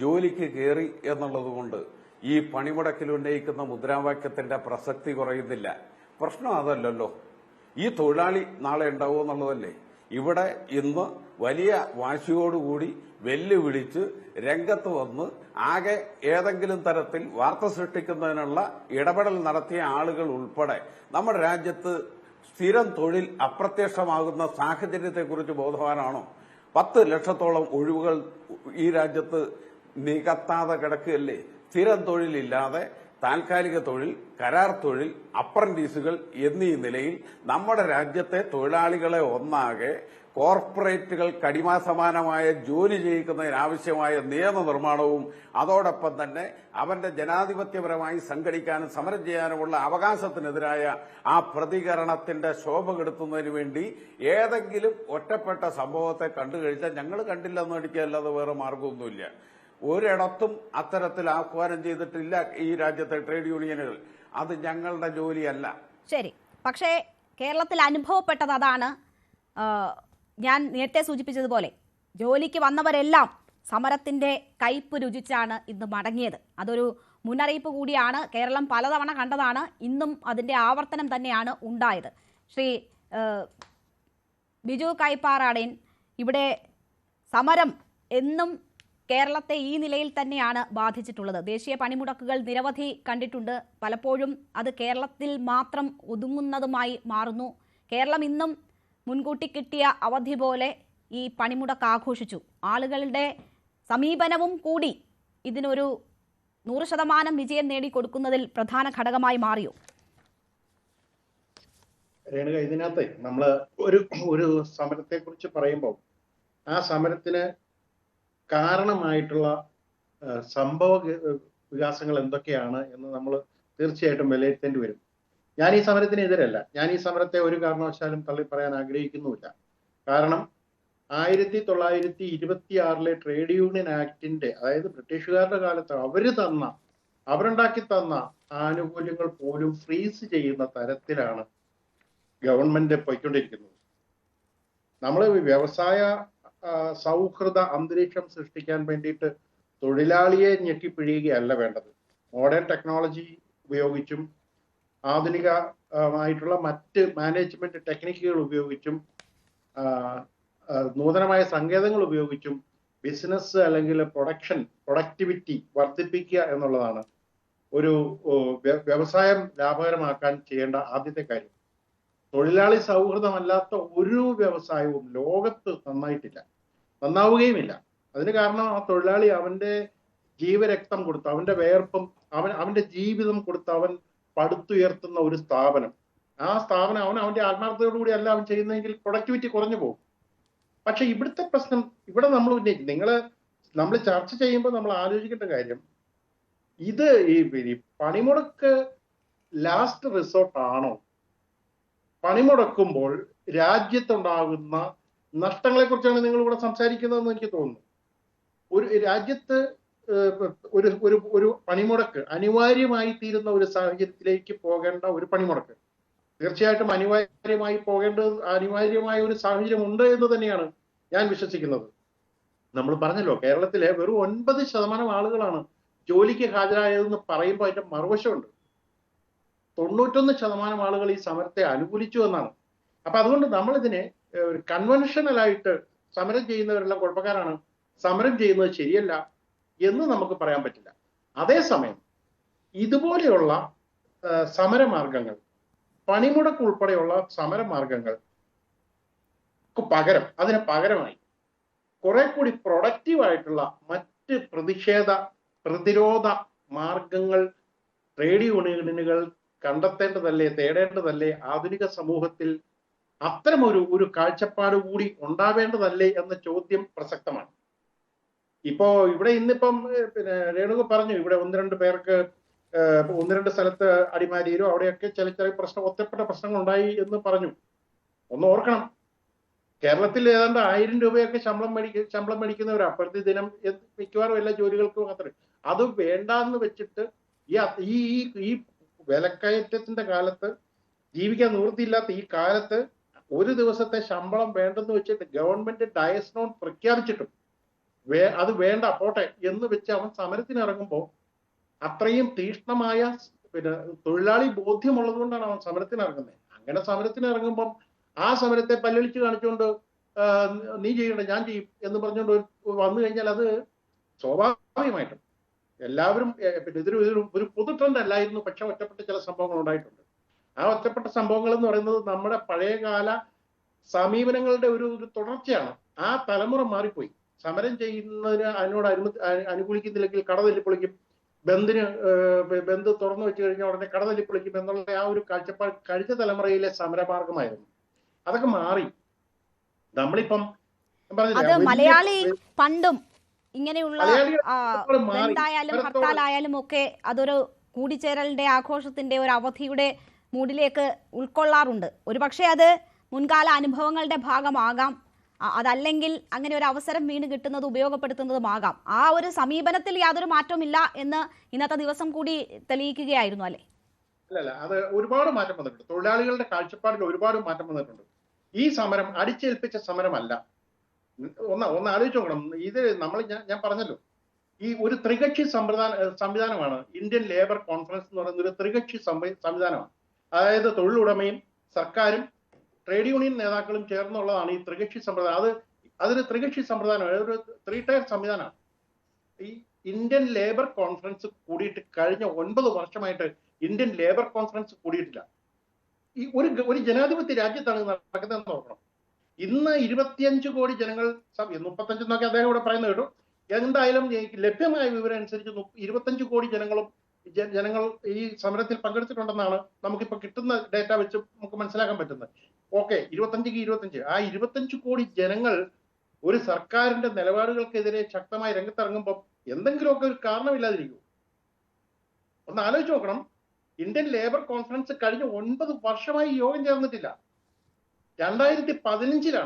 ജോലിക്ക് കയറി എന്നുള്ളതുകൊണ്ട് ഈ പണിമുടക്കിൽ ഉന്നയിക്കുന്ന മുദ്രാവാക്യത്തിന്റെ പ്രസക്തി കുറയുന്നില്ല. പ്രശ്നം അതല്ലല്ലോ. ഈ തൊഴിലാളി നാളെ ഉണ്ടാവുമോ എന്നുള്ളതല്ലേ. ഇവിടെ ഇന്ന് വലിയ വാശിയോടുകൂടി വെല്ലുവിളിച്ച് രംഗത്ത് വന്ന് ആകെ ഏതെങ്കിലും തരത്തിൽ വാർത്ത സൃഷ്ടിക്കുന്നതിനുള്ള ഇടപെടൽ നടത്തിയ ആളുകൾ ഉൾപ്പെടെ നമ്മുടെ രാജ്യത്ത് സ്ഥിരം തൊഴിൽ അപ്രത്യക്ഷമാകുന്ന സാഹചര്യത്തെക്കുറിച്ച് ബോധവാനാണോ? 10 ലക്ഷത്തോളം ഒഴിവുകൾ ഈ രാജ്യത്ത് നികത്താതെ കിടക്കുകയല്ലേ? സ്ഥിരം തൊഴിലില്ലാതെ താൽക്കാലിക തൊഴിൽ, കരാർ തൊഴിൽ, അപ്രന്റീസുകൾ എന്നീ നിലയിൽ നമ്മുടെ രാജ്യത്തെ തൊഴിലാളികളെ ഒന്നാകെ കോർപ്പറേറ്റുകൾക്ക് അടിമാസമാനമായ ജോലി ചെയ്യിക്കുന്നതിനാവശ്യമായ നിയമനിർമ്മാണവും അതോടൊപ്പം തന്നെ അവന്റെ ജനാധിപത്യപരമായി സംഘടിക്കാനും സമരം ചെയ്യാനുമുള്ള അവകാശത്തിനെതിരായ ആ പ്രതികരണത്തിന്റെ ശോഭ കെടുത്തുന്നതിന് വേണ്ടി ഏതെങ്കിലും ഒറ്റപ്പെട്ട സംഭവത്തെ കണ്ടുകഴിച്ചാൽ ഞങ്ങൾ കണ്ടില്ലെന്ന് അടിക്കല്ലാതെ വേറെ മാർഗമൊന്നുമില്ല. ഒരിടത്തും അത്തരത്തിൽ ആഹ്വാനം ചെയ്തിട്ടില്ല ഈ രാജ്യത്തെ ട്രേഡ് യൂണിയനുകൾ. അത് ഞങ്ങളുടെ ജോലിയല്ല. ശരി, പക്ഷേ കേരളത്തിൽ അനുഭവപ്പെട്ടത് അതാണ്. ഞാൻ നേരത്തെ സൂചിപ്പിച്ചതുപോലെ ജോലിക്ക് വന്നവരെല്ലാം സമരത്തിന്റെ കയ്പ് രുചിച്ചാണ് ഇന്ന് മടങ്ങിയത്. അതൊരു മുന്നറിയിപ്പ് കൂടിയാണ്. കേരളം പലതവണ കണ്ടതാണ്. ഇന്നും അതിന്റെ ആവർത്തനം തന്നെയാണ് ഉണ്ടായത്. ശ്രീ ബിജു കൈപ്പാറാടൻ, ഇവിടെ സമരം എന്നും കേരളത്തെ ഈ നിലയിൽ തന്നെയാണ് ബാധിച്ചിട്ടുള്ളത്. ദേശീയ പണിമുടക്കുകൾ നിരവധി കണ്ടിട്ടുണ്ട്. പലപ്പോഴും അത് കേരളത്തിൽ മാത്രം ഒതുങ്ങുന്നതുമായി മാറുന്നു. കേരളം ഇന്നും മുൻകൂട്ടി കിട്ടിയ അവധി പോലെ ഈ പണിമുടക്ക് ആഘോഷിച്ചു. ആളുകളുടെ സമീപനവും കൂടി ഇതിനൊരു 100% വിജയം നേടിക്കൊടുക്കുന്നതിൽ പ്രധാന ഘടകമായി മാറിയോ? രേണുക, ഇതിനകത്ത് നമ്മൾ ഒരു സമരത്തെ കുറിച്ച് പറയുമ്പോൾ ആ സമരത്തിന് കാരണമായിട്ടുള്ള സംഭവ വികാസങ്ങൾ എന്തൊക്കെയാണ് എന്ന് നമ്മൾ തീർച്ചയായിട്ടും വിലയിരുത്തേണ്ടി വരും. ഞാൻ ഈ സമരത്തിന് എതിരല്ല. ഞാൻ ഈ സമരത്തെ ഒരു കാരണവശാലും തള്ളി പറയാൻ ആഗ്രഹിക്കുന്നുമില്ല. കാരണം 1926 ട്രേഡ് യൂണിയൻ ആക്ടിന്റെ, അതായത് ബ്രിട്ടീഷുകാരുടെ കാലത്ത് അവരുണ്ടാക്കി തന്ന ആനുകൂല്യങ്ങൾ പോലും ഫ്രീസ് ചെയ്യുന്ന തരത്തിലാണ് ഗവൺമെന്റ് പോയിക്കൊണ്ടിരിക്കുന്നത്. നമ്മൾ വ്യവസായ സൗഹൃദ അന്തരീക്ഷം സൃഷ്ടിക്കാൻ വേണ്ടിയിട്ട് തൊഴിലാളിയെ ഞെക്കിപ്പിഴിയുകയല്ല വേണ്ടത്. മോഡേൺ ടെക്നോളജി ഉപയോഗിച്ചും ആധുനികമായിട്ടുള്ള മറ്റ് മാനേജ്മെന്റ് ടെക്നിക്കുകൾ ഉപയോഗിച്ചും നൂതനമായ സങ്കേതങ്ങൾ ഉപയോഗിച്ചും ബിസിനസ് അല്ലെങ്കിൽ പ്രൊഡക്ടിവിറ്റി വർദ്ധിപ്പിക്കുക എന്നുള്ളതാണ് ഒരു വ്യവസായം ലാഭകരമാക്കാൻ ചെയ്യേണ്ട ആദ്യത്തെ കാര്യം. തൊഴിലാളി സൗഹൃദമല്ലാത്ത ഒരു വ്യവസായവും ലോകത്ത് നന്നാവുകയുമില്ല. അതിന് കാരണം ആ തൊഴിലാളി അവന്റെ ജീവരക്തം കൊടുത്ത്, അവന്റെ വേർപ്പും അവന്റെ ജീവിതം കൊടുത്ത് അവൻ പടുത്തുയർത്തുന്ന ഒരു സ്ഥാപനം. ആ സ്ഥാപനം അവന്റെ ആത്മാർത്ഥതയോടുകൂടി അല്ല അവൻ ചെയ്യുന്നതെങ്കിൽ പ്രൊഡക്ടിവിറ്റി കുറഞ്ഞു പോകും. പക്ഷെ ഇവിടുത്തെ പ്രശ്നം ഇവിടെ നമ്മൾ നമ്മൾ ചർച്ച ചെയ്യുമ്പോൾ നമ്മൾ ആലോചിക്കേണ്ട കാര്യം, ഇത് ഈ പണിമുടക്ക് ലാസ്റ്റ് റിസോർട്ട് ആണോ? പണിമുടക്കുമ്പോൾ രാജ്യത്തുണ്ടാകുന്ന നഷ്ടങ്ങളെ കുറിച്ചാണ് നിങ്ങൾ ഇവിടെ സംസാരിക്കുന്നതെന്ന് എനിക്ക് തോന്നുന്നു. ഒരു രാജ്യത്ത് ഒരു പണിമുടക്ക് അനിവാര്യമായി തീരുന്ന ഒരു സാഹചര്യത്തിലേക്ക് പോകേണ്ട ഒരു പണിമുടക്ക് തീർച്ചയായിട്ടും അനിവാര്യമായ ഒരു സാഹചര്യം ഉണ്ട് എന്ന് തന്നെയാണ് ഞാൻ വിശ്വസിക്കുന്നത്. നമ്മൾ പറഞ്ഞല്ലോ, കേരളത്തിലെ വെറും 9% ആളുകളാണ് ജോലിക്ക് ഹാജരായതെന്ന് പറയുമ്പോൾ അതിന്റെ മറുവശമുണ്ട്. 91% ആളുകൾ ഈ സമരത്തെ അനുകൂലിച്ചു എന്നാണ്. അപ്പൊ അതുകൊണ്ട് നമ്മളിതിനെ ഒരു കൺവെൻഷനലായിട്ട് സമരം ചെയ്യുന്നവരെല്ലാം കുഴപ്പക്കാരാണ്, സമരം ചെയ്യുന്നത് ശരിയല്ല എന്ന് നമുക്ക് പറയാൻ പറ്റില്ല. അതേസമയം ഇതുപോലെയുള്ള സമരമാർഗങ്ങൾ, പണിമുടക്ക് ഉൾപ്പെടെയുള്ള സമരമാർഗങ്ങൾ അതിന് പകരമായി കുറെ കൂടി പ്രൊഡക്റ്റീവായിട്ടുള്ള മറ്റ് പ്രതിരോധ മാർഗങ്ങൾ ട്രേഡ് യൂണിയനുകൾ കണ്ടെത്തേണ്ടതല്ലേ, തേടേണ്ടതല്ലേ? ആധുനിക സമൂഹത്തിൽ അത്തരം ഒരു കാഴ്ചപ്പാട് കൂടി ഉണ്ടാവേണ്ടതല്ലേ എന്ന ചോദ്യം പ്രസക്തമാണ്. ഇവിടെ ഇന്നിപ്പം രേണുക പറഞ്ഞു, ഇവിടെ 1-2 പേർക്ക് 1-2 സ്ഥലത്ത് അടിമാലിയിലോ അവിടെയൊക്കെ ചില ഒറ്റപ്പെട്ട പ്രശ്നങ്ങൾ ഉണ്ടായി എന്ന് പറഞ്ഞു. ഒന്ന് ഓർക്കണം, കേരളത്തിൽ ഏതാണ്ട് 1000 രൂപയൊക്കെ ശമ്പളം മേടിക്കുന്നവരാ പ്രതിദിനം മിക്കവാറും എല്ലാ ജോലികൾക്കും അത്ര. അത് വേണ്ടാന്ന് വെച്ചിട്ട് ഈ വിലക്കയറ്റത്തിന്റെ കാലത്ത്, ജീവിക്കാൻ നിവൃത്തിയില്ലാത്ത ഈ കാലത്ത് ഒരു ദിവസത്തെ ശമ്പളം വേണ്ടെന്ന് വെച്ചിട്ട് ഗവൺമെന്റ് ഡയസ് നോൺ പ്രഖ്യാപിച്ചിട്ടും അത് വേണ്ട പോട്ടെ എന്ന് വെച്ച് അവൻ സമരത്തിന് ഇറങ്ങുമ്പോൾ അത്രയും തീക്ഷ്ണമായ തൊഴിലാളി ബോധ്യമുള്ളത് കൊണ്ടാണ് അവൻ സമരത്തിന് ഇറങ്ങുന്നത്. അങ്ങനെ സമരത്തിന് ഇറങ്ങുമ്പം ആ സമരത്തെ പല്ലളിച്ച് കാണിച്ചുകൊണ്ട് നീ ചെയ്യണ്ട ഞാൻ ചെയ്യും എന്ന് പറഞ്ഞുകൊണ്ട് വന്നു കഴിഞ്ഞാൽ അത് സ്വാഭാവികമായിട്ടും എല്ലാവരും ഒരു പൊതു ട്രെൻഡ് അല്ലായിരുന്നു. പക്ഷെ ഒറ്റപ്പെട്ട ചില സംഭവങ്ങൾ ഉണ്ടായിട്ടുണ്ട്. ആ ഒറ്റപ്പെട്ട സംഭവങ്ങൾ എന്ന് പറയുന്നത് നമ്മുടെ പഴയകാല സമീപനങ്ങളുടെ ഒരു തുടർച്ചയാണ്. ആ തലമുറ മാറിപ്പോയി. സമരം ചെയ്യുന്നതിന് അനുകൂലിക്കുന്നില്ലെങ്കിൽ കട തല്ലിപ്പൊളിക്കും, ബന്ദ് തുറന്നു വെച്ച് കഴിഞ്ഞാൽ ഉടനെ കടതല്ലിപ്പൊളിക്കും എന്നുള്ള ആ ഒരു കാഴ്ചപ്പാട് കഴിഞ്ഞ തലമുറയിലെ സമരമാർഗമായിരുന്നു. അതൊക്കെ മാറി. നമ്മളിപ്പം അത് മലയാളി പണ്ടും ഇങ്ങനെയുള്ള ബന്ധായാലും ഹർത്താലായാലും ഒക്കെ അതൊരു കൂടിച്ചേരലിന്റെ ആഘോഷത്തിന്റെ ഒരു അവധിയുടെ മൂഡിലേക്ക് ഉൾക്കൊള്ളാറുണ്ട്. ഒരുപക്ഷെ അത് മുൻകാല അനുഭവങ്ങളുടെ ഭാഗമാകാം, അതല്ലെങ്കിൽ അങ്ങനെ ഒരു അവസരം വീണ് കിട്ടുന്നത് ഉപയോഗപ്പെടുത്തുന്നതുമാകാം. ആ ഒരു സമീപനത്തിൽ യാതൊരു മാറ്റവുമില്ല എന്ന് ഇന്നത്തെ ദിവസം കൂടി തെളിയിക്കുകയായിരുന്നു അല്ലേ? അല്ലല്ല, അത് ഒരുപാട് മാറ്റം വന്നിട്ടുണ്ട്. തൊഴിലാളികളുടെ കാഴ്ചപ്പാടിൽ ഒരുപാട് മാറ്റം വന്നിട്ടുണ്ട്. ഈ സമരം അടിച്ചേൽപ്പിച്ച സമരമല്ല. ഒന്ന് ആലോചിച്ച് നോക്കണം. ഇത് ഞാൻ പറഞ്ഞല്ലോ, ഈ ഒരു ത്രികക്ഷി സംവിധാനമാണ് ഇന്ത്യൻ ലേബർ കോൺഫറൻസ് എന്ന് പറയുന്ന ഒരു ത്രികക്ഷി സംവിധാനമാണ്. അതായത് തൊഴിലുടമയും സർക്കാരും ട്രേഡ് യൂണിയൻ നേതാക്കളും ചേർന്നുള്ളതാണ് ഈ ത്രികക്ഷി സമ്പ്രദായം. അതൊരു ത്രികക്ഷി സമ്പ്രദായമാണ്, ഒരു 3 ടയർ സംവിധാനമാണ്. ഈ ഇന്ത്യൻ ലേബർ കോൺഫറൻസ് കൂടിയിട്ട് കഴിഞ്ഞ 9 വർഷമായിട്ട് ഇന്ത്യൻ ലേബർ കോൺഫറൻസ് കൂടിയിട്ടില്ല. ഈ ഒരു ജനാധിപത്യ രാജ്യത്താണ് നടക്കുന്നതെന്ന് നോക്കണം. ഇന്ന് 25 കോടി ജനങ്ങൾ, 35 എന്നൊക്കെ അദ്ദേഹം ഇവിടെ പറയുന്നത് കേട്ടു. എന്തായാലും ലഭ്യമായ വിവരം അനുസരിച്ച് 25 കോടി ജനങ്ങൾ ഈ സമരത്തിൽ പങ്കെടുത്തിട്ടുണ്ടെന്നാണ് നമുക്കിപ്പോ കിട്ടുന്ന ഡേറ്റ വെച്ച് നമുക്ക് മനസ്സിലാക്കാൻ പറ്റുന്നത്. ഓക്കെ, 25 ആ 25 കോടി ജനങ്ങൾ ഒരു സർക്കാരിന്റെ നിലപാടുകൾക്കെതിരെ ശക്തമായി രംഗത്തിറങ്ങുമ്പോൾ എന്തെങ്കിലുമൊക്കെ ഒരു കാരണമില്ലാതിരിക്കും. ഒന്ന് ആലോചിച്ച് നോക്കണം. ഇന്ത്യൻ ലേബർ കോൺഫറൻസ് കഴിഞ്ഞ 9 വർഷമായി യോഗം ചേർന്നിട്ടില്ല. 2015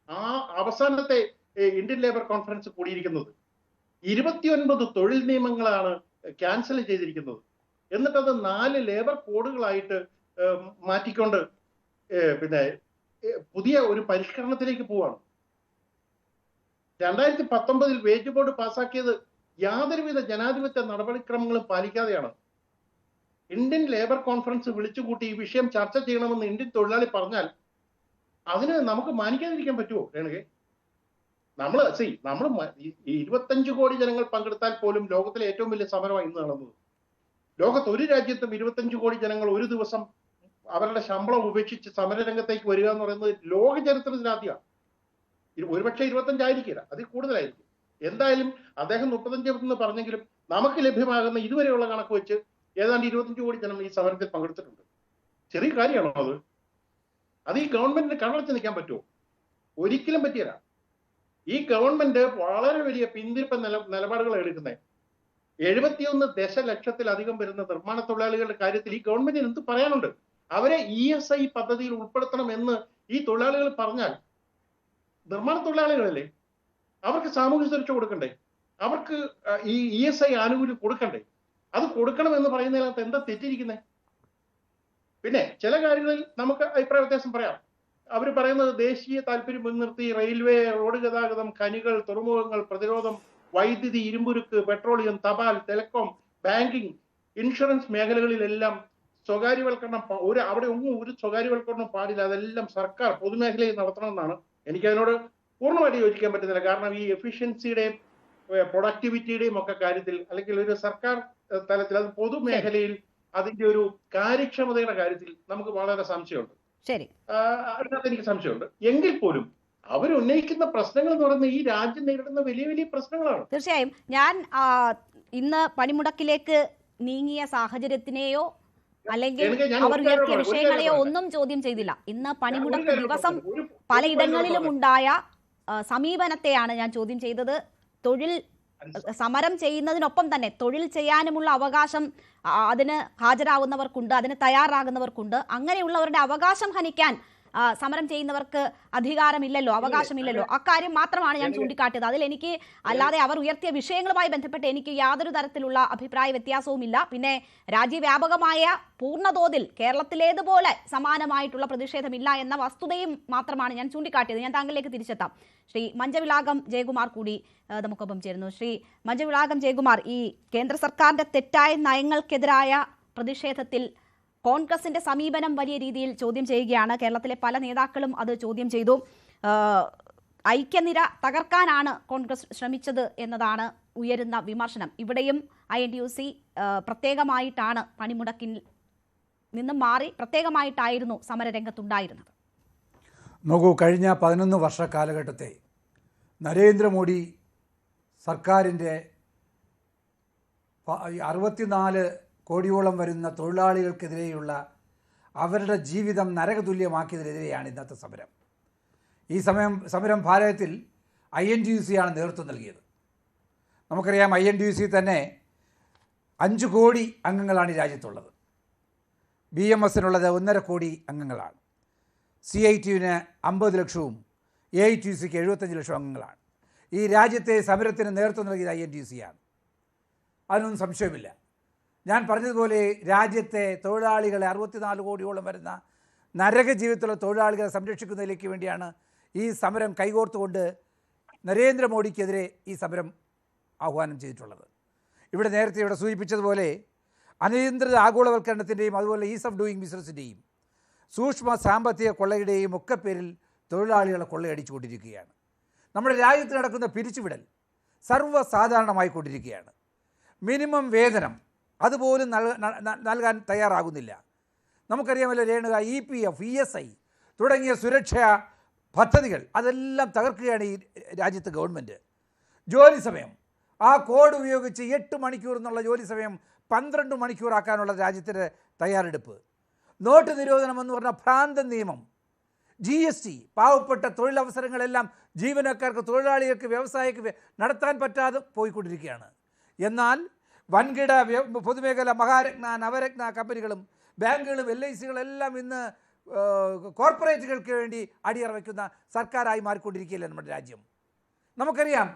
ആ അവസാനത്തെ ഇന്ത്യൻ ലേബർ കോൺഫറൻസ് കൂടിയിരിക്കുന്നത്. 29 തൊഴിൽ നിയമങ്ങളാണ് ക്യാൻസൽ ചെയ്തിരിക്കുന്നത്. എന്നിട്ടത് 4 ലേബർ കോഡുകളായിട്ട് മാറ്റിക്കൊണ്ട് പിന്നെ പുതിയ ഒരു പരിഷ്കരണത്തിലേക്ക് പോവാണ്. 2019 വേജ് ബോർഡ് പാസ്സാക്കിയത് യാതൊരുവിധ ജനാധിപത്യ നടപടിക്രമങ്ങളും പാലിക്കാതെയാണ്. ഇന്ത്യൻ ലേബർ കോൺഫറൻസ് വിളിച്ചുകൂട്ടി ഈ വിഷയം ചർച്ച ചെയ്യണമെന്ന് ഇന്ത്യൻ തൊഴിലാളി പറഞ്ഞാൽ അതിന് നമുക്ക് മാനിക്കാതിരിക്കാൻ പറ്റുമോ രേണുകെ? നമ്മൾ 25 കോടി ജനങ്ങൾ പങ്കെടുത്താൽ പോലും ലോകത്തിലെ ഏറ്റവും വലിയ സമരമാണ് ഇന്ന് നടന്നത്. ലോകത്ത് ഒരു രാജ്യത്തും 25 കോടി ജനങ്ങൾ ഒരു ദിവസം അവരുടെ ശമ്പളം ഉപേക്ഷിച്ച് സമരരംഗത്തേക്ക് വരിക എന്ന് പറയുന്നത് ലോക ചരിത്രത്തിലാദ്യമാണ്. ഒരുപക്ഷെ 25 ആയിരിക്കില്ല, അതിൽ കൂടുതലായിരിക്കും. എന്തായാലും അദ്ദേഹം 35 എന്ന് പറഞ്ഞെങ്കിലും നമുക്ക് ലഭ്യമാകുന്ന ഇതുവരെയുള്ള കണക്ക് വെച്ച് ഏതാണ്ട് 25 കോടി ജനം ഈ സമരത്തിൽ പങ്കെടുത്തിട്ടുണ്ട്. ചെറിയ കാര്യമാണോ അത്? അത് ഈ ഗവൺമെന്റിന് കണ്ണടച്ച് നിൽക്കാൻ പറ്റുമോ? ഒരിക്കലും പറ്റിയല്ല. ഈ ഗവൺമെന്റ് വളരെ വലിയ പിന്തിരിപ്പ നിലപാടുകൾ എടുക്കുന്നത്. 71 ദശലക്ഷത്തിലധികം വരുന്ന നിർമ്മാണ തൊഴിലാളികളുടെ കാര്യത്തിൽ ഈ ഗവൺമെന്റിന് എന്ത് പറയാനുണ്ട്? അവരെ ESI പദ്ധതിയിൽ ഉൾപ്പെടുത്തണം എന്ന് ഈ തൊഴിലാളികൾ പറഞ്ഞാൽ, നിർമ്മാണ തൊഴിലാളികളല്ലേ, അവർക്ക് സാമൂഹ്യ സുരക്ഷ കൊടുക്കണ്ടേ? അവർക്ക് ഈ ESI ആനുകൂല്യം കൊടുക്കണ്ടേ? അത് കൊടുക്കണം എന്ന് പറയുന്നതിനകത്ത് എന്താ തെറ്റിരിക്കുന്നത്? പിന്നെ ചില കാര്യങ്ങളിൽ നമുക്ക് അഭിപ്രായ വ്യത്യാസം പറയാം. അവർ പറയുന്നത് ദേശീയ താല്പര്യം മുൻനിർത്തി റെയിൽവേ, റോഡ് ഗതാഗതം, ഖനികൾ, തുറമുഖങ്ങൾ, പ്രതിരോധം, വൈദ്യുതി, ഇരുമ്പുരുക്ക്, പെട്രോളിയം, തപാൽ, ടെലികോം, ബാങ്കിങ്, ഇൻഷുറൻസ് മേഖലകളിലെല്ലാം സ്വകാര്യവൽക്കരണം അവിടെ ഒന്നും ഒരു സ്വകാര്യവൽക്കരണം പാടില്ല. അതെല്ലാം സർക്കാർ പൊതുമേഖലയിൽ നടത്തണമെന്നാണ്. എനിക്കതിനോട് പൂർണ്ണമായിട്ട് യോജിക്കാൻ പറ്റുന്നില്ല. കാരണം ഈ എഫിഷ്യൻസിയുടെയും പ്രൊഡക്ടിവിറ്റിയുടെയും ഒക്കെ കാര്യത്തിൽ, അല്ലെങ്കിൽ ഒരു സർക്കാർ തലത്തിൽ, അത് പൊതുമേഖലയിൽ അതിന്റെ ഒരു കാര്യക്ഷമതയുടെ കാര്യത്തിൽ നമുക്ക് വളരെ സംശയമുണ്ട്. ശരി, അതിനകത്ത് എനിക്ക് സംശയമുണ്ട്. എങ്കിൽ പോലും അവർ ഉന്നയിക്കുന്ന പ്രശ്നങ്ങൾ എന്ന് പറയുന്നത് ഈ രാജ്യം നേരിടുന്ന വലിയ വലിയ പ്രശ്നങ്ങളാണ്. തീർച്ചയായും ഞാൻ ഇന്ന് പണിമുടക്കിലേക്ക് നീങ്ങിയ സാഹചര്യത്തിനെയോ അല്ലെങ്കിൽ അവർ ഉയർത്തിയ വിഷയങ്ങളെയോ ഒന്നും ചോദ്യം ചെയ്തില്ല. ഇന്ന് പണിമുടക്ക് ദിവസം പലയിടങ്ങളിലും ഉണ്ടായ സമീപനത്തെയാണ് ഞാൻ ചോദ്യം ചെയ്തത്. തൊഴിൽ സമരം ചെയ്യുന്നതിനൊപ്പം തന്നെ തൊഴിൽ ചെയ്യാനുമുള്ള അവകാശം അതിന് ഹാജരാകുന്നവർക്കുണ്ട്, അതിന് തയ്യാറാകുന്നവർക്കുണ്ട്. അങ്ങനെയുള്ളവരുടെ അവകാശം ഹനിക്കാൻ സമരം ചെയ്യുന്നവർക്ക് അധികാരമില്ലല്ലോ, അവകാശമില്ലല്ലോ. അക്കാര്യം മാത്രമാണ് ഞാൻ ചൂണ്ടിക്കാട്ടിയത്. അതിൽ എനിക്ക് അല്ലാതെ അവർ ഉയർത്തിയ വിഷയങ്ങളുമായി ബന്ധപ്പെട്ട് എനിക്ക് യാതൊരു തരത്തിലുള്ള അഭിപ്രായ വ്യത്യാസവുമില്ല. പിന്നെ രാജ്യവ്യാപകമായ പൂർണ്ണതോതിൽ കേരളത്തിലേതുപോലെ സമാനമായിട്ടുള്ള പ്രതിഷേധമില്ല എന്ന വസ്തുതയും മാത്രമാണ് ഞാൻ ചൂണ്ടിക്കാട്ടിയത്. ഞാൻ താങ്കളിലേക്ക് തിരിച്ചെത്താം. ശ്രീ മഞ്ചവിളാകം ജയകുമാർ കൂടി നമുക്കൊപ്പം ചേരുന്നു. ശ്രീ മഞ്ചവിളാകം ജയകുമാർ, ഈ കേന്ദ്ര സർക്കാരിന്റെ തെറ്റായ നയങ്ങൾക്കെതിരായ പ്രതിഷേധത്തിൽ കോൺഗ്രസിന്റെ സമീപനം വലിയ രീതിയിൽ ചോദ്യം ചെയ്യുകയാണ്. കേരളത്തിലെ പല നേതാക്കളും അത് ചോദ്യം ചെയ്തു. ഐക്യനിര തകർക്കാനാണ് കോൺഗ്രസ് ശ്രമിച്ചത് എന്നതാണ് ഉയരുന്ന വിമർശനം. ഇവിടെയും INTUC പ്രത്യേകമായിട്ടാണ് പണിമുടക്കിൽ നിന്നും മാറി പ്രത്യേകമായിട്ടായിരുന്നു സമരരംഗത്തുണ്ടായിരുന്നത്. നോക്കൂ, കഴിഞ്ഞ 11 വർഷ കാലഘട്ടത്തെ നരേന്ദ്രമോദി സർക്കാരിൻ്റെ 64 കോടിയോളം വരുന്ന തൊഴിലാളികൾക്കെതിരെയുള്ള അവരുടെ ജീവിതം നരകതുല്യമാക്കിയതിനെതിരെയാണ് ഇന്നത്തെ സമരം. ഈ സമരം ഭാരതത്തിൽ INTUC ആണ് നേതൃത്വം നൽകിയത്. നമുക്കറിയാം INTUC തന്നെ 5 കോടി അംഗങ്ങളാണ് ഈ രാജ്യത്തുള്ളത്. BMSനുള്ളത് 1.5 കോടി അംഗങ്ങളാണ്. CITUവിന് 50 ലക്ഷവും AITUCക്ക് 75 ലക്ഷം അംഗങ്ങളാണ്. ഈ രാജ്യത്തെ സമരത്തിന് നേതൃത്വം നൽകിയത് INTUC ആണ്. അതിനൊന്നും സംശയമില്ല. ഞാൻ പറഞ്ഞതുപോലെ രാജ്യത്തെ തൊഴിലാളികളെ 64 കോടിയോളം വരുന്ന നരക ജീവിതത്തിലുള്ള തൊഴിലാളികളെ സംരക്ഷിക്കുന്നതിലേക്ക് വേണ്ടിയാണ് ഈ സമരം കൈകോർത്തുകൊണ്ട് നരേന്ദ്രമോദിക്കെതിരെ ഈ സമരം ആഹ്വാനം ചെയ്തിട്ടുള്ളത്. നേരത്തെ ഇവിടെ സൂചിപ്പിച്ചതുപോലെ അനിയന്ത്രിത ആഗോളവൽക്കരണത്തിൻ്റെയും അതുപോലെ ഈസ് ഓഫ് ഡൂയിങ് ബിസിനസ്സിൻ്റെയും സൂക്ഷ്മ സാമ്പത്തിക കൊള്ളയുടെയും ഒക്കെ പേരിൽ തൊഴിലാളികളെ കൊള്ളയടിച്ചുകൊണ്ടിരിക്കുകയാണ്. നമ്മുടെ രാജ്യത്ത് നടക്കുന്ന പിരിച്ചുവിടൽ സർവ്വസാധാരണമായിക്കൊണ്ടിരിക്കുകയാണ്. മിനിമം വേതനം അതുപോലും നൽകാൻ തയ്യാറാകുന്നില്ല. നമുക്കറിയാമല്ലോ രേണുക, EPF, ESI തുടങ്ങിയ സുരക്ഷാ പദ്ധതികൾ അതെല്ലാം തകർക്കുകയാണ് ഈ രാജ്യത്ത് ഗവൺമെൻറ്. ജോലി സമയം ആ കോഡ് ഉപയോഗിച്ച് 8 മണിക്കൂർ എന്നുള്ള ജോലി സമയം 12 മണിക്കൂറാക്കാനുള്ള രാജ്യത്തിൻ്റെ തയ്യാറെടുപ്പ്. നോട്ട് നിരോധനം എന്ന് പറഞ്ഞ ഭ്രാന്തൻ നിയമം, GST, പാവപ്പെട്ട തൊഴിലവസരങ്ങളെല്ലാം ജീവനക്കാർക്ക്, തൊഴിലാളികൾക്ക്, വ്യവസായിക്ക് നടത്താൻ പറ്റാതെ പോയിക്കൊണ്ടിരിക്കുകയാണ്. എന്നാൽ വൻകിട പൊതുമേഖല മഹാരത്ന, നവരത്ന കമ്പനികളും ബാങ്കുകളും LICകളെല്ലാം ഇന്ന് കോർപ്പറേറ്റുകൾക്ക് വേണ്ടി അടിയറ വയ്ക്കുന്ന സർക്കാരായി മാറിക്കൊണ്ടിരിക്കുകയല്ലേ നമ്മുടെ രാജ്യം. നമുക്കറിയാം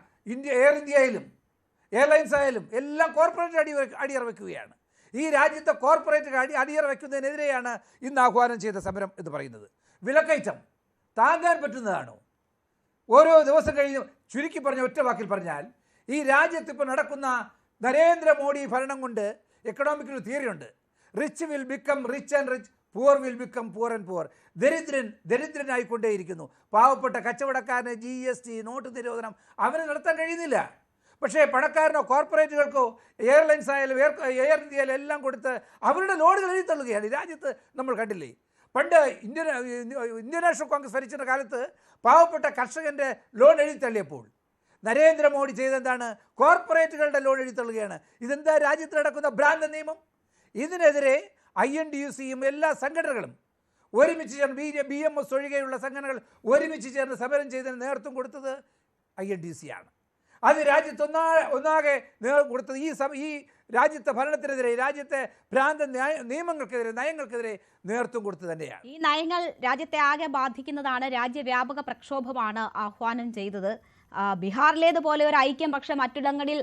എയർ ഇന്ത്യയിലും എയർലൈൻസ് ആയാലും എല്ലാം കോർപ്പറേറ്റ് അടിയറ വയ്ക്കുകയാണ്. ഈ രാജ്യത്തെ കോർപ്പറേറ്റ് അടിയറ വയ്ക്കുന്നതിനെതിരെയാണ് ഇന്ന് ആഹ്വാനം ചെയ്ത സമരം എന്ന് പറയുന്നത്. വിലക്കയറ്റം താങ്ങാൻ പറ്റുന്നതാണോ? ഓരോ ദിവസം കഴിഞ്ഞ് ചുരുക്കി പറഞ്ഞ ഒറ്റ വാക്കിൽ പറഞ്ഞാൽ ഈ രാജ്യത്ത് ഇപ്പോൾ നടക്കുന്ന നരേന്ദ്രമോദി ഭരണം കൊണ്ട് എക്കണോമിക്കൽ തിയറി ഉണ്ട്. Rich will become rich and rich, poor will become poor and poor. ദരിദ്രനായിക്കൊണ്ടേയിരിക്കുന്നു. പാവപ്പെട്ട കച്ചവടക്കാരന് GST, നോട്ട് നിരോധനം അവന് നടത്താൻ കഴിയുന്നില്ല. പക്ഷേ പണക്കാരനോ കോർപ്പറേറ്റുകൾക്കോ എയർലൈൻസ് ആയാലും എയർ ഇന്ത്യയിലും എല്ലാം കൊടുത്ത് അവരുടെ ലോഡുകൾ എഴുതിത്തള്ളുകയാണ്. ഈ രാജ്യത്ത് നമ്മൾ കണ്ടില്ലേ, പണ്ട് ഇന്ത്യൻ നാഷണൽ കോൺഗ്രസ് ഭരിച്ചിരുന്ന കാലത്ത് പാവപ്പെട്ട കർഷകൻ്റെ ലോൺ എഴുതിത്തള്ളിയപ്പോൾ നരേന്ദ്രമോദി ചെയ്തെന്താണ്? കോർപ്പറേറ്റുകളുടെ ലോൺ എഴുതിത്തള്ളുകയാണ്. ഇതെന്താ രാജ്യത്ത് നടക്കുന്ന ഭ്രാന്ത നിയമം? ഇതിനെതിരെ INTUCയും എല്ലാ സംഘടനകളും ഒരുമിച്ച് ചേർന്ന് BMS ഒഴികെയുള്ള സംഘടനകൾ ഒരുമിച്ച് ചേർന്ന് സമരം ചെയ്തതിന് നേതൃത്വം കൊടുത്തത് INTUC ആണ്. അത് രാജ്യത്തൊന്നാകെ കൊടുത്തത് ഈ രാജ്യത്തെ ഭരണത്തിനെതിരെ, രാജ്യത്തെ ഭ്രാന്ത നിയമങ്ങൾക്കെതിരെ, നയങ്ങൾക്കെതിരെ നേതൃത്വം കൊടുത്തു തന്നെയാണ്. ഈ നയങ്ങൾ രാജ്യത്തെ ആകെ ബാധിക്കുന്നതാണ്. രാജ്യവ്യാപക പ്രക്ഷോഭമാണ് ആഹ്വാനം ചെയ്തത്. ബീഹാറിലേതുപോലെ ഒരു ഐക്യം പക്ഷേ മറ്റിടങ്ങളിൽ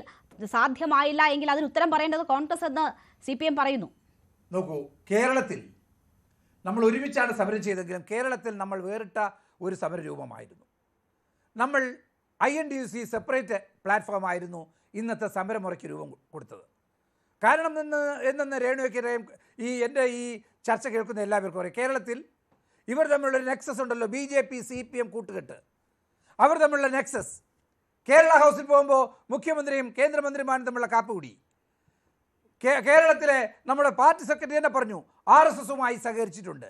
സാധ്യമായില്ല എങ്കിൽ അതിന് ഉത്തരം പറയേണ്ടത് കോൺഗ്രസ് എന്ന് CPM പറയുന്നു. നോക്കൂ, കേരളത്തിൽ നമ്മൾ ഒരുമിച്ചാണ് സമരം ചെയ്തെങ്കിലും കേരളത്തിൽ നമ്മൾ വേറിട്ട ഒരു സമരരൂപമായിരുന്നു. നമ്മൾ INTUC സെപ്പറേറ്റ് പ്ലാറ്റ്ഫോം ആയിരുന്നു ഇന്നത്തെ സമരമുറയ്ക്ക് രൂപം കൊടുത്തത്. കാരണം എന്നെന്ന് രേണുവയ്ക്കരെയും എൻ്റെ ഈ ചർച്ച കേൾക്കുന്ന എല്ലാവർക്കും അറിയാം, കേരളത്തിൽ ഇവർ തമ്മിലുള്ളൊരു നെക്സസ് ഉണ്ടല്ലോ, BJP CPM കൂട്ടുകെട്ട്. അവർ തമ്മിലുള്ള നെക്സസ് കേരള ഹൗസിൽ പോകുമ്പോൾ മുഖ്യമന്ത്രിയും കേന്ദ്രമന്ത്രിമാരും തമ്മിലുള്ള കാപ്പുകൂടി. കേരളത്തിലെ നമ്മുടെ പാർട്ടി സെക്രട്ടറി തന്നെ പറഞ്ഞു RSSുമായി സഹകരിച്ചിട്ടുണ്ട്.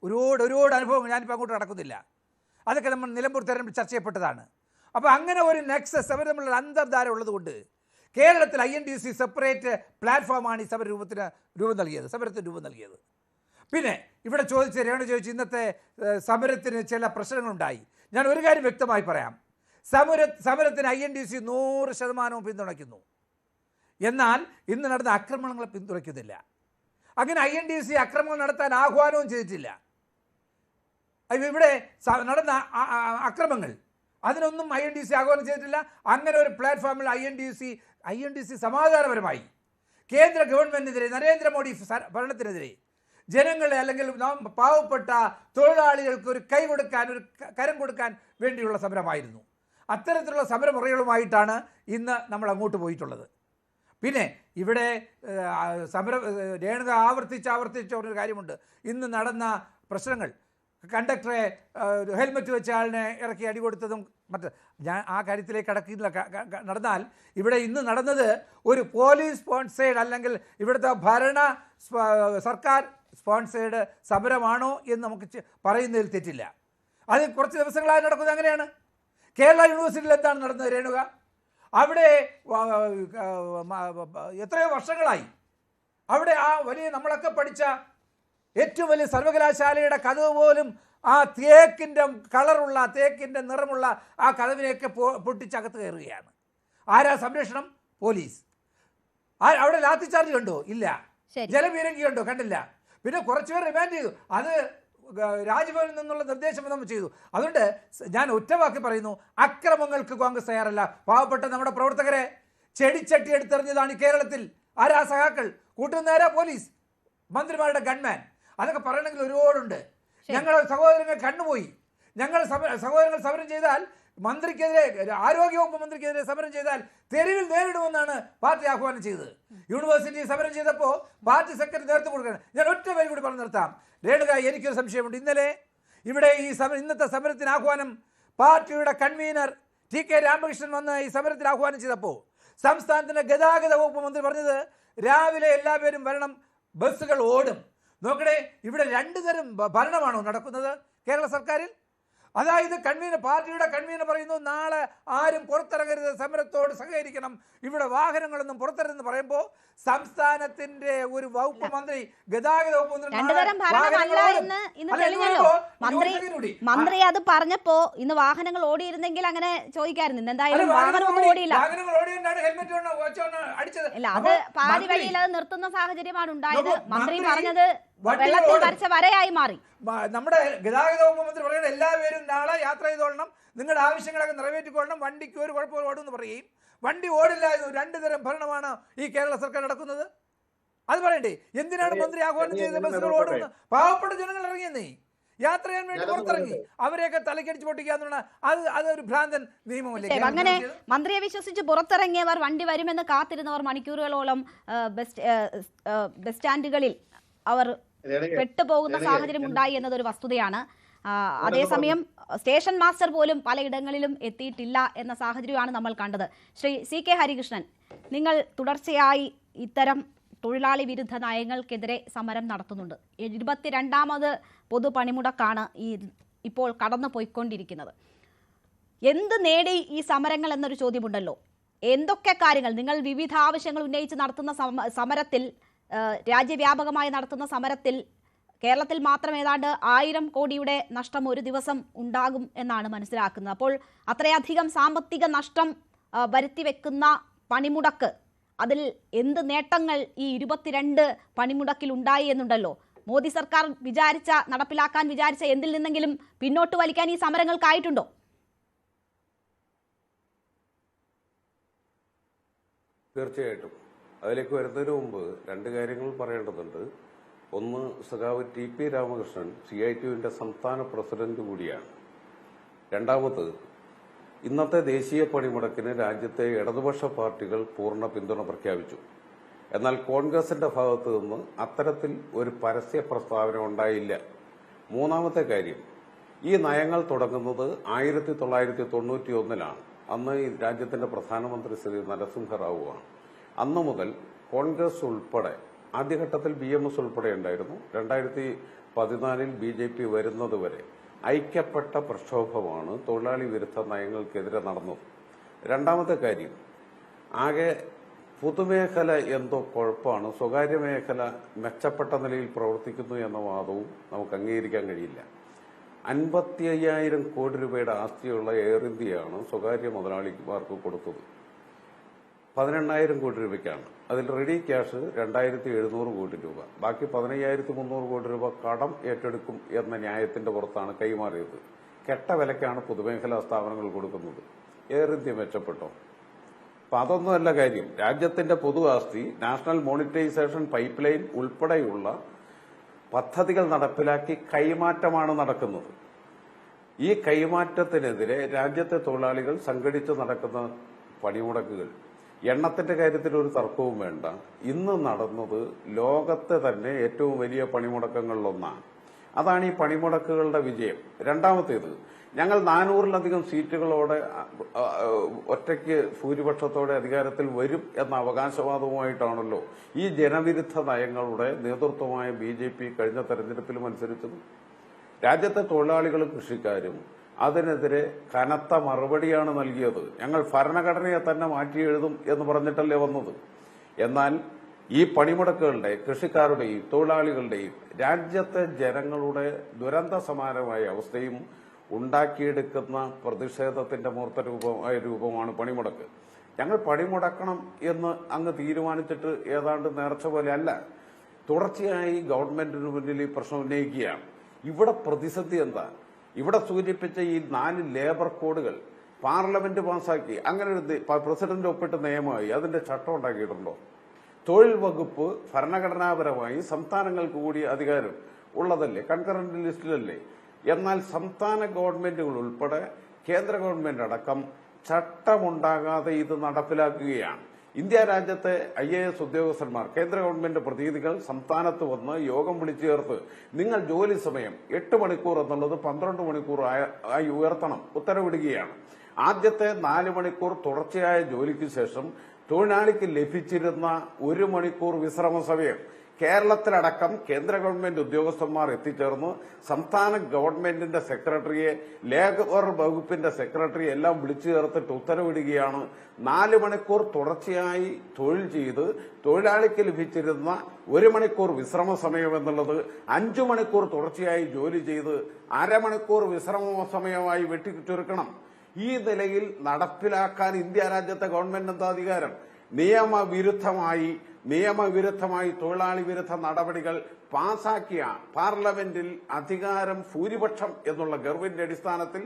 ഒരുപാട് അനുഭവങ്ങൾ ഞാനിപ്പോൾ അങ്ങോട്ട് നടക്കുന്നില്ല, അതൊക്കെ നമ്മൾ നിലമ്പൂർ തെരഞ്ഞെടുപ്പ് ചർച്ച ചെയ്യപ്പെട്ടതാണ്. അപ്പോൾ അങ്ങനെ ഒരു നെക്സസ് അവർ തമ്മിലുള്ള അന്തർധാര ഉള്ളതുകൊണ്ട് കേരളത്തിൽ INTUC സെപ്പറേറ്റ് പ്ലാറ്റ്ഫോമാണ് ഈ സമരത്തിന് രൂപം നൽകിയത്. പിന്നെ ഇവിടെ രേണു ചോദിച്ചു ഇന്നത്തെ സമരത്തിന് ചില പ്രശ്നങ്ങളുണ്ടായി. ഞാൻ ഒരു കാര്യം വ്യക്തമായി പറയാം, സമരത്തിന് INTUC 100% പിന്തുണയ്ക്കുന്നു. എന്നാൽ ഇന്ന് നടന്ന ആക്രമണങ്ങളെ പിന്തുണയ്ക്കുന്നില്ല. അങ്ങനെ INTUC ആക്രമണം നടത്താൻ ആഹ്വാനവും ചെയ്തിട്ടില്ല. ഇവിടെ നടന്ന അക്രമങ്ങൾ അതിനൊന്നും INTUC ആഹ്വാനം ചെയ്തിട്ടില്ല. അങ്ങനെ ഒരു പ്ലാറ്റ്ഫോമിൽ INTUC സമാധാനപരമായി കേന്ദ്ര ഗവൺമെൻറ്റിനെതിരെ, നരേന്ദ്രമോദി ഭരണത്തിനെതിരെ, ജനങ്ങളെ അല്ലെങ്കിൽ പാവപ്പെട്ട തൊഴിലാളികൾക്ക് ഒരു കൈ കൊടുക്കാൻ, ഒരു കരം കൊടുക്കാൻ വേണ്ടിയുള്ള സമരമായിരുന്നു. അത്തരത്തിലുള്ള സമരമുറകളുമായിട്ടാണ് ഇന്ന് നമ്മൾ അങ്ങോട്ട് പോയിട്ടുള്ളത്. പിന്നെ ഇവിടെ രേണുക ആവർത്തിച്ച ഒരു കാര്യമുണ്ട്. ഇന്ന് നടന്ന പ്രശ്നങ്ങൾ, കണ്ടക്ടറെ ഹെൽമെറ്റ് വെച്ച ആളിനെ ഇറക്കി അടികൊടുത്തതും ഞാൻ ആ കാര്യത്തിലേക്ക് കടക്കില്ല. നടന്നാൽ ഇവിടെ ഇന്ന് നടന്നത് ഒരു പോലീസ് സ്പോൺസേഡ് അല്ലെങ്കിൽ ഇവിടുത്തെ സർക്കാർ സ്പോൺസേഡ് സമരമാണോ എന്ന് നമുക്ക് പറയുന്നതിൽ തെറ്റില്ല. അത് കുറച്ച് ദിവസങ്ങളായി നടക്കുന്നത് അങ്ങനെയാണ്. കേരള യൂണിവേഴ്സിറ്റിയിൽ എന്താണ് നടന്നത് രേണുക? അവിടെ എത്രയോ വർഷങ്ങളായി അവിടെ ആ വലിയ നമ്മളൊക്കെ പഠിച്ച ഏറ്റവും വലിയ സർവകലാശാലയുടെ കഥവ് പോലും ആ തേക്കിൻ്റെ കളറുള്ള തേക്കിൻ്റെ നിറമുള്ള ആ കഥവിനെയൊക്കെ പൊട്ടിച്ചകത്ത് കയറുകയാണ്. ആരാ സംരക്ഷണം? പോലീസ്. അവിടെ ലാത്തി ചാർജ് കണ്ടോ? ഇല്ല. ജലപീരങ്കി കണ്ടോ? കണ്ടില്ല. പിന്നെ കുറച്ചുപേർ റിമാൻഡ് ചെയ്തു. അത് രാജ്ഭവനിൽ നിന്നുള്ള നിർദ്ദേശം നമ്മൾ ചെയ്തു. അതുകൊണ്ട് ഞാൻ ഒറ്റവാക്കി പറയുന്നു, അക്രമങ്ങൾക്ക് കോൺഗ്രസ് തയ്യാറല്ല. പാവപ്പെട്ട നമ്മുടെ പ്രവർത്തകരെ ചെടിച്ചട്ടി എടുത്തെറിഞ്ഞതാണ് കേരളത്തിൽ. ആരാ സഹാക്കൾ? കൂട്ടുന്നേരാ പോലീസ്, മന്ത്രിമാരുടെ ഗൺമാൻ. അതൊക്കെ പറയണമെങ്കിൽ ഒരുപാടുണ്ട്. ഞങ്ങളുടെ സഹോദരങ്ങൾ കണ്ണുപോയി. ഞങ്ങൾ സഹോദരങ്ങൾ സമരം ചെയ്താൽ മന്ത്രിക്കെതിരെ, ആരോഗ്യവകുപ്പ് മന്ത്രിക്കെതിരെ സമരം ചെയ്താൽ തെരുവിൽ നേരിടുമെന്നാണ് പാർട്ടി ആഹ്വാനം ചെയ്തത്. യൂണിവേഴ്സിറ്റി സമരം ചെയ്തപ്പോൾ പാർട്ടി സെക്രട്ടറി നേതൃത്വം കൊടുക്കണം. ഞാൻ ഒറ്റ പേര് കൂടി പറഞ്ഞു നിർത്താം. രേണുക, എനിക്കൊരു സംശയമുണ്ട്. ഇന്നലെ ഇവിടെ ഈ ഇന്നത്തെ സമരത്തിന് ആഹ്വാനം പാർട്ടിയുടെ കൺവീനർ ടി കെ രാമകൃഷ്ണൻ വന്ന് ഈ സമരത്തിന് ആഹ്വാനം ചെയ്തപ്പോൾ സംസ്ഥാനത്തിന്റെ ഗതാഗത വകുപ്പ് മന്ത്രി പറഞ്ഞത് രാവിലെ എല്ലാവരും വരണം, ബസ്സുകൾ ഓടും. നോക്കണേ, ഇവിടെ രണ്ടു തരം ഭരണമാണോ നടക്കുന്നത് കേരള സർക്കാരിൽ? അതായത് പാർട്ടിയുടെ കൺവീനർ പറയുന്നു നാളെ ആരും പുറത്തിറങ്ങരുത്, സമരത്തോട് സഹകരിക്കണം, ഇവിടെ വാഹനങ്ങളൊന്നും പുറത്തിറങ്ങുന്നു പറയുമ്പോൾ സംസ്ഥാനത്തിന്റെ ഒരു വകുപ്പ് മന്ത്രി, ഗതാഗത വകുപ്പ് മന്ത്രി അത് പറഞ്ഞപ്പോ ഇന്ന് വാഹനങ്ങൾ ഓടിയിരുന്നെങ്കിൽ അങ്ങനെ ചോദിക്കായിരുന്നു. ഇന്ന് എന്തായാലും വാഹനമൊന്നും ഓടിയില്ല. അല്ല, അത് പാതി വഴിയിൽ അത് നിർത്തുന്ന സാഹചര്യമാണ് ഉണ്ടായത്. മന്ത്രി പറഞ്ഞത് വെള്ളത്തിൽ വരച്ച വരയായി മാറി. നമ്മുടെ ഗതാഗത വകുപ്പ് മന്ത്രി പറയുന്നത് എല്ലാവരും നാളെ യാത്ര ചെയ്തോളണം, നിങ്ങളുടെ ആവശ്യങ്ങളൊക്കെ നിറവേറ്റിക്കൊള്ളണം, വണ്ടിക്ക് ഒരു കുഴപ്പമില്ല ഓടുമെന്ന് പറയുകയും വണ്ടി ഓടില്ലായിരുന്നു. രണ്ടു തരം ഭരണമാണ് ഈ കേരള സർക്കാർ നടക്കുന്നത്. അത് പറയണ്ടേ? എന്തിനാണ് മന്ത്രി ആഹ്വാനം ചെയ്ത് ബസ്സുകൾ ഓടുന്നത്? പാവപ്പെട്ട ജനങ്ങൾ ഇറങ്ങിയെന്നേ, യാത്ര ചെയ്യാൻ വേണ്ടി പുറത്തിറങ്ങി, അവരെയൊക്കെ തലക്കടിച്ച് പൊട്ടിക്കാന്നുള്ള അതൊരു ഭ്രാന്തൻ നിയമമല്ലേ? അങ്ങനെ മന്ത്രിയെ വിശ്വസിച്ച് പുറത്തിറങ്ങിയവർ, വണ്ടി വരുമെന്ന് കാത്തിരുന്നവർ മണിക്കൂറുകളോളം ബസ് സ്റ്റാൻഡുകളിൽ അവർ പെട്ടുപോകുന്ന സാഹചര്യം ഉണ്ടായി എന്നതൊരു വസ്തുതയാണ്. അതേസമയം സ്റ്റേഷൻ മാസ്റ്റർ പോലും പലയിടങ്ങളിലും എത്തിയിട്ടില്ല എന്ന സാഹചര്യമാണ് നമ്മൾ കണ്ടത്. ശ്രീ സി കെ ഹരികൃഷ്ണൻ, നിങ്ങൾ തുടർച്ചയായി ഇത്തരം തൊഴിലാളി വിരുദ്ധ നയങ്ങൾക്കെതിരെ സമരം നടത്തുന്നുണ്ട്. 22ാമത് പൊതുപണിമുടക്കാണ് ഇപ്പോൾ കടന്നു പോയിക്കൊണ്ടിരിക്കുന്നത്. എന്ത് നേടി ഈ സമരങ്ങൾ എന്നൊരു ചോദ്യമുണ്ടല്ലോ. എന്തൊക്കെ കാര്യങ്ങൾ നിങ്ങൾ വിവിധ ആവശ്യങ്ങൾ ഉന്നയിച്ച് നടത്തുന്ന സമരത്തിൽ, രാജ്യവ്യാപകമായി നടത്തുന്ന സമരത്തിൽ കേരളത്തിൽ മാത്രം ഏതാണ്ട് 1000 കോടിയുടെ നഷ്ടം ഒരു ദിവസം ഉണ്ടാകും എന്നാണ് മനസ്സിലാക്കുന്നത്. അപ്പോൾ അത്രയധികം സാമ്പത്തിക നഷ്ടം വരുത്തിവെക്കുന്ന പണിമുടക്ക്, അതിൽ എന്ത് നേട്ടങ്ങൾ ഈ 22 പണിമുടക്കിൽ ഉണ്ടായി എന്നുണ്ടല്ലോ. മോദി സർക്കാർ നടപ്പിലാക്കാൻ വിചാരിച്ച എന്തിൽ നിന്നെങ്കിലും പിന്നോട്ട് വലിക്കാൻ ഈ സമരങ്ങൾക്കായിട്ടുണ്ടോ? തീർച്ചയായിട്ടും. അതിലേക്ക് വരുന്നതിന് മുമ്പ് രണ്ട് കാര്യങ്ങൾ പറയേണ്ടതുണ്ട്. ഒന്ന്, സഖാവ് ടി പി രാമകൃഷ്ണൻ CITUവിന്റെ സംസ്ഥാന പ്രസിഡന്റ് കൂടിയാണ്. രണ്ടാമത്, ഇന്നത്തെ ദേശീയ പണിമുടക്കിന് രാജ്യത്തെ ഇടതുപക്ഷ പാർട്ടികൾ പൂർണ്ണ പിന്തുണ പ്രഖ്യാപിച്ചു. എന്നാൽ കോൺഗ്രസിന്റെ ഭാഗത്തു നിന്ന് അത്തരത്തിൽ ഒരു പരസ്യ പ്രസ്താവന ഉണ്ടായില്ല. മൂന്നാമത്തെ കാര്യം, ഈ നയങ്ങൾ തുടങ്ങുന്നത് 1991-ലാണ്. അന്ന് ഈ രാജ്യത്തിന്റെ പ്രധാനമന്ത്രി ശ്രീ നരസിംഹറാവുവാണ്. അന്നു മുതൽ കോൺഗ്രസ് ഉൾപ്പെടെ, ആദ്യഘട്ടത്തിൽ BMS ഉൾപ്പെടെ ഉണ്ടായിരുന്നു, 2014 BJP വരുന്നതുവരെ ഐക്യപ്പെട്ട പ്രക്ഷോഭമാണ് തൊഴിലാളി വിരുദ്ധ നയങ്ങൾക്കെതിരെ നടന്നത്. രണ്ടാമത്തെ കാര്യം, ആകെ പൊതുമേഖല എന്തോ കുഴപ്പമാണ്, സ്വകാര്യ മേഖല മെച്ചപ്പെട്ട നിലയിൽ പ്രവർത്തിക്കുന്നു എന്ന വാദവും നമുക്ക് അംഗീകരിക്കാൻ കഴിയില്ല. 55,000 കോടി രൂപയുടെ ആസ്തിയുള്ള എയർ ഇന്ത്യയാണ് സ്വകാര്യ മുതലാളിമാർക്ക് കൊടുത്തത്. 18,000 കോടി രൂപയ്ക്കാണ്. അതിൽ റെഡി ക്യാഷ് 2,700 കോടി രൂപ, ബാക്കി 15,300 കോടി രൂപ കടം ഏറ്റെടുക്കും എന്ന ന്യായത്തിന്റെ പുറത്താണ് കൈമാറിയത്. കെട്ട വിലക്കാണ് പൊതുമേഖലാ സ്ഥാപനങ്ങൾ കൊടുക്കുന്നത്. എയർ ഇന്ത്യ മെച്ചപ്പെട്ടോ? അപ്പൊ അതൊന്നുമല്ല കാര്യം. രാജ്യത്തിന്റെ പൊതു ആസ്തി, നാഷണൽ മോണിറ്റൈസേഷൻ പൈപ്പ് ലൈൻ ഉൾപ്പെടെയുള്ള പദ്ധതികൾ നടപ്പിലാക്കി കൈമാറ്റമാണ് നടക്കുന്നത്. ഈ കൈമാറ്റത്തിനെതിരെ രാജ്യത്തെ തൊഴിലാളികൾ സംഘടിച്ച് നടക്കുന്ന പണിമുടക്കുകൾ, എണ്ണത്തിന്റെ കാര്യത്തിൽ ഒരു തർക്കവും വേണ്ട, ഇന്ന് നടന്നത് ലോകത്തെ തന്നെ ഏറ്റവും വലിയ പണിമുടക്കങ്ങളിലൊന്നാണ്. അതാണ് ഈ പണിമുടക്കുകളുടെ വിജയം. രണ്ടാമത്തേത്, ഞങ്ങൾ 400-ലധികം സീറ്റുകളോടെ ഒറ്റയ്ക്ക് ഭൂരിപക്ഷത്തോടെ അധികാരത്തിൽ വരും എന്ന അവകാശവാദവുമായിട്ടാണല്ലോ ഈ ജനവിരുദ്ധ നയങ്ങളുടെ നേതൃത്വമായ BJP കഴിഞ്ഞ തെരഞ്ഞെടുപ്പിൽ മത്സരിച്ചത്. രാജ്യത്തെ തൊഴിലാളികളും കൃഷിക്കാരും അതിനെതിരെ കനത്ത മറുപടിയാണ് നൽകിയത്. ഞങ്ങൾ ഭരണഘടനയെ തന്നെ മാറ്റി എഴുതും എന്ന് പറഞ്ഞിട്ടല്ലേ വന്നത്. എന്നാൽ ഈ പണിമുടക്കുകളുടെ, കൃഷിക്കാരുടെയും തൊഴിലാളികളുടെയും രാജ്യത്തെ ജനങ്ങളുടെ ദുരന്ത സമാനമായ അവസ്ഥയും ഉണ്ടാക്കിയെടുക്കുന്ന പ്രതിഷേധത്തിന്റെ മൂർത്ത രൂപമാണ് പണിമുടക്ക്. ഞങ്ങൾ പണിമുടക്കണം എന്ന് അങ്ങ് തീരുമാനിച്ചിട്ട് ഏതാണ്ട് നേർച്ച പോലെ അല്ല, തുടർച്ചയായി ഗവൺമെന്റിന് മുന്നിൽ ഈ പ്രശ്നം ഉന്നയിക്കുകയാണ്. ഇവിടെ പ്രതിസന്ധി എന്താ? ഇവിടെ സൂചിപ്പിച്ച ഈ 4 ലേബർ കോഡുകൾ പാർലമെന്റ് പാസാക്കി, അങ്ങനെ ഒരു പ്രസിഡന്റ് ഒപ്പിട്ട് നിയമമായി, അതിന്റെ ചട്ടം ഉണ്ടാക്കിയിട്ടുണ്ടോ? തൊഴിൽ വകുപ്പ് ഭരണഘടനാപരമായി സംസ്ഥാനങ്ങൾക്ക് കൂടി അധികാരം ഉള്ളതല്ലേ, കൺകറന്റ് ലിസ്റ്റിലല്ലേ? എന്നാൽ സംസ്ഥാന ഗവൺമെന്റുകൾ ഉൾപ്പെടെ കേന്ദ്ര ഗവൺമെന്റ് അടക്കം ചട്ടമുണ്ടാകാതെ ഇത് നടപ്പിലാക്കുകയാണ്. ഇന്ത്യ രാജ്യത്തെ IAS ഉദ്യോഗസ്ഥന്മാർ, കേന്ദ്ര ഗവൺമെന്റ് പ്രതിനിധികൾ സംസ്ഥാനത്ത് വന്ന് യോഗം വിളിച്ചു ചേർത്ത് നിങ്ങൾ ജോലി സമയം 8 മണിക്കൂർ എന്നുള്ളത് 12 മണിക്കൂർ ആയി ഉയർത്തണം ഉത്തരവിടുകയാണ്. ആദ്യത്തെ 4 മണിക്കൂർ തുടർച്ചയായ ജോലിക്ക് ശേഷം തൊഴിലാളിക്ക് ലഭിച്ചിരുന്ന 1 മണിക്കൂർ വിശ്രമ സമയം കേരളത്തിലടക്കം കേന്ദ്ര ഗവൺമെന്റ് ഉദ്യോഗസ്ഥന്മാർ എത്തിച്ചേർന്ന് സംസ്ഥാന ഗവൺമെന്റിന്റെ സെക്രട്ടറിയെ, ലേബർ വകുപ്പിന്റെ സെക്രട്ടറി എല്ലാം വിളിച്ചു ചേർത്തിട്ട് ഉത്തരവിടുകയാണ്. 4 മണിക്കൂർ തുടർച്ചയായി തൊഴിൽ ചെയ്ത് തൊഴിലാളിക്ക് ലഭിച്ചിരുന്ന 1 മണിക്കൂർ വിശ്രമ സമയം എന്നുള്ളത് 5 മണിക്കൂർ തുടർച്ചയായി ജോലി ചെയ്ത് അരമണിക്കൂർ വിശ്രമ സമയമായി വെട്ടിച്ചുരുക്കണം. ഈ നിലയിൽ നടപ്പിലാക്കാൻ ഇന്ത്യ രാജ്യത്തെ ഗവൺമെന്റ് എന്താ അധികാരം? നിയമവിരുദ്ധമായി തൊഴിലാളി വിരുദ്ധ നടപടികൾ പാസാക്കിയ പാർലമെന്റിൽ അധികാരം ഭൂരിപക്ഷം എന്നുള്ള ഗർവിന്റെ അടിസ്ഥാനത്തിൽ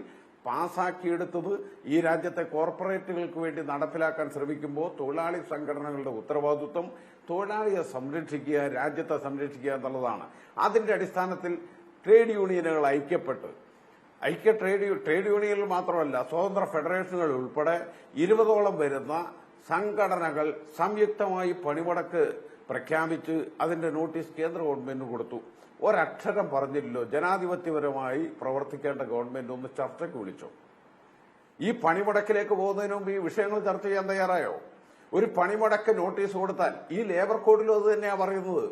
പാസാക്കിയെടുത്തത് ഈ രാജ്യത്തെ കോർപ്പറേറ്റുകൾക്ക് വേണ്ടി നടപ്പിലാക്കാൻ ശ്രമിക്കുമ്പോൾ തൊഴിലാളി സംഘടനകളുടെ ഉത്തരവാദിത്വം തൊഴിലാളിയെ സംരക്ഷിക്കുക, രാജ്യത്തെ സംരക്ഷിക്കുക എന്നുള്ളതാണ്. അതിന്റെ അടിസ്ഥാനത്തിൽ ട്രേഡ് യൂണിയനുകൾ ഐക്യപ്പെട്ട്, ട്രേഡ് യൂണിയനുകൾ മാത്രമല്ല സ്വതന്ത്ര ഫെഡറേഷനുകൾ ഉൾപ്പെടെ 20ഓളം വരുന്ന സംഘടനകൾ സംയുക്തമായി പണിമുടക്ക് പ്രഖ്യാപിച്ച് അതിന്റെ നോട്ടീസ് കേന്ദ്ര ഗവൺമെന്റിന് കൊടുത്തു. ഒരക്ഷരം പറഞ്ഞില്ലല്ലോ. ജനാധിപത്യപരമായി പ്രവർത്തിക്കേണ്ട ഗവൺമെന്റ് ഒന്ന് ചർച്ചയ്ക്ക് വിളിച്ചോ? ഈ പണിമുടക്കിലേക്ക് പോകുന്നതിന് മുമ്പ് ഈ വിഷയങ്ങൾ ചർച്ച ചെയ്യാൻ തയ്യാറായോ? ഒരു പണിമുടക്ക് നോട്ടീസ് കൊടുത്താൽ, ഈ ലേബർ കോഡിലും അത് തന്നെയാണ് പറയുന്നത്,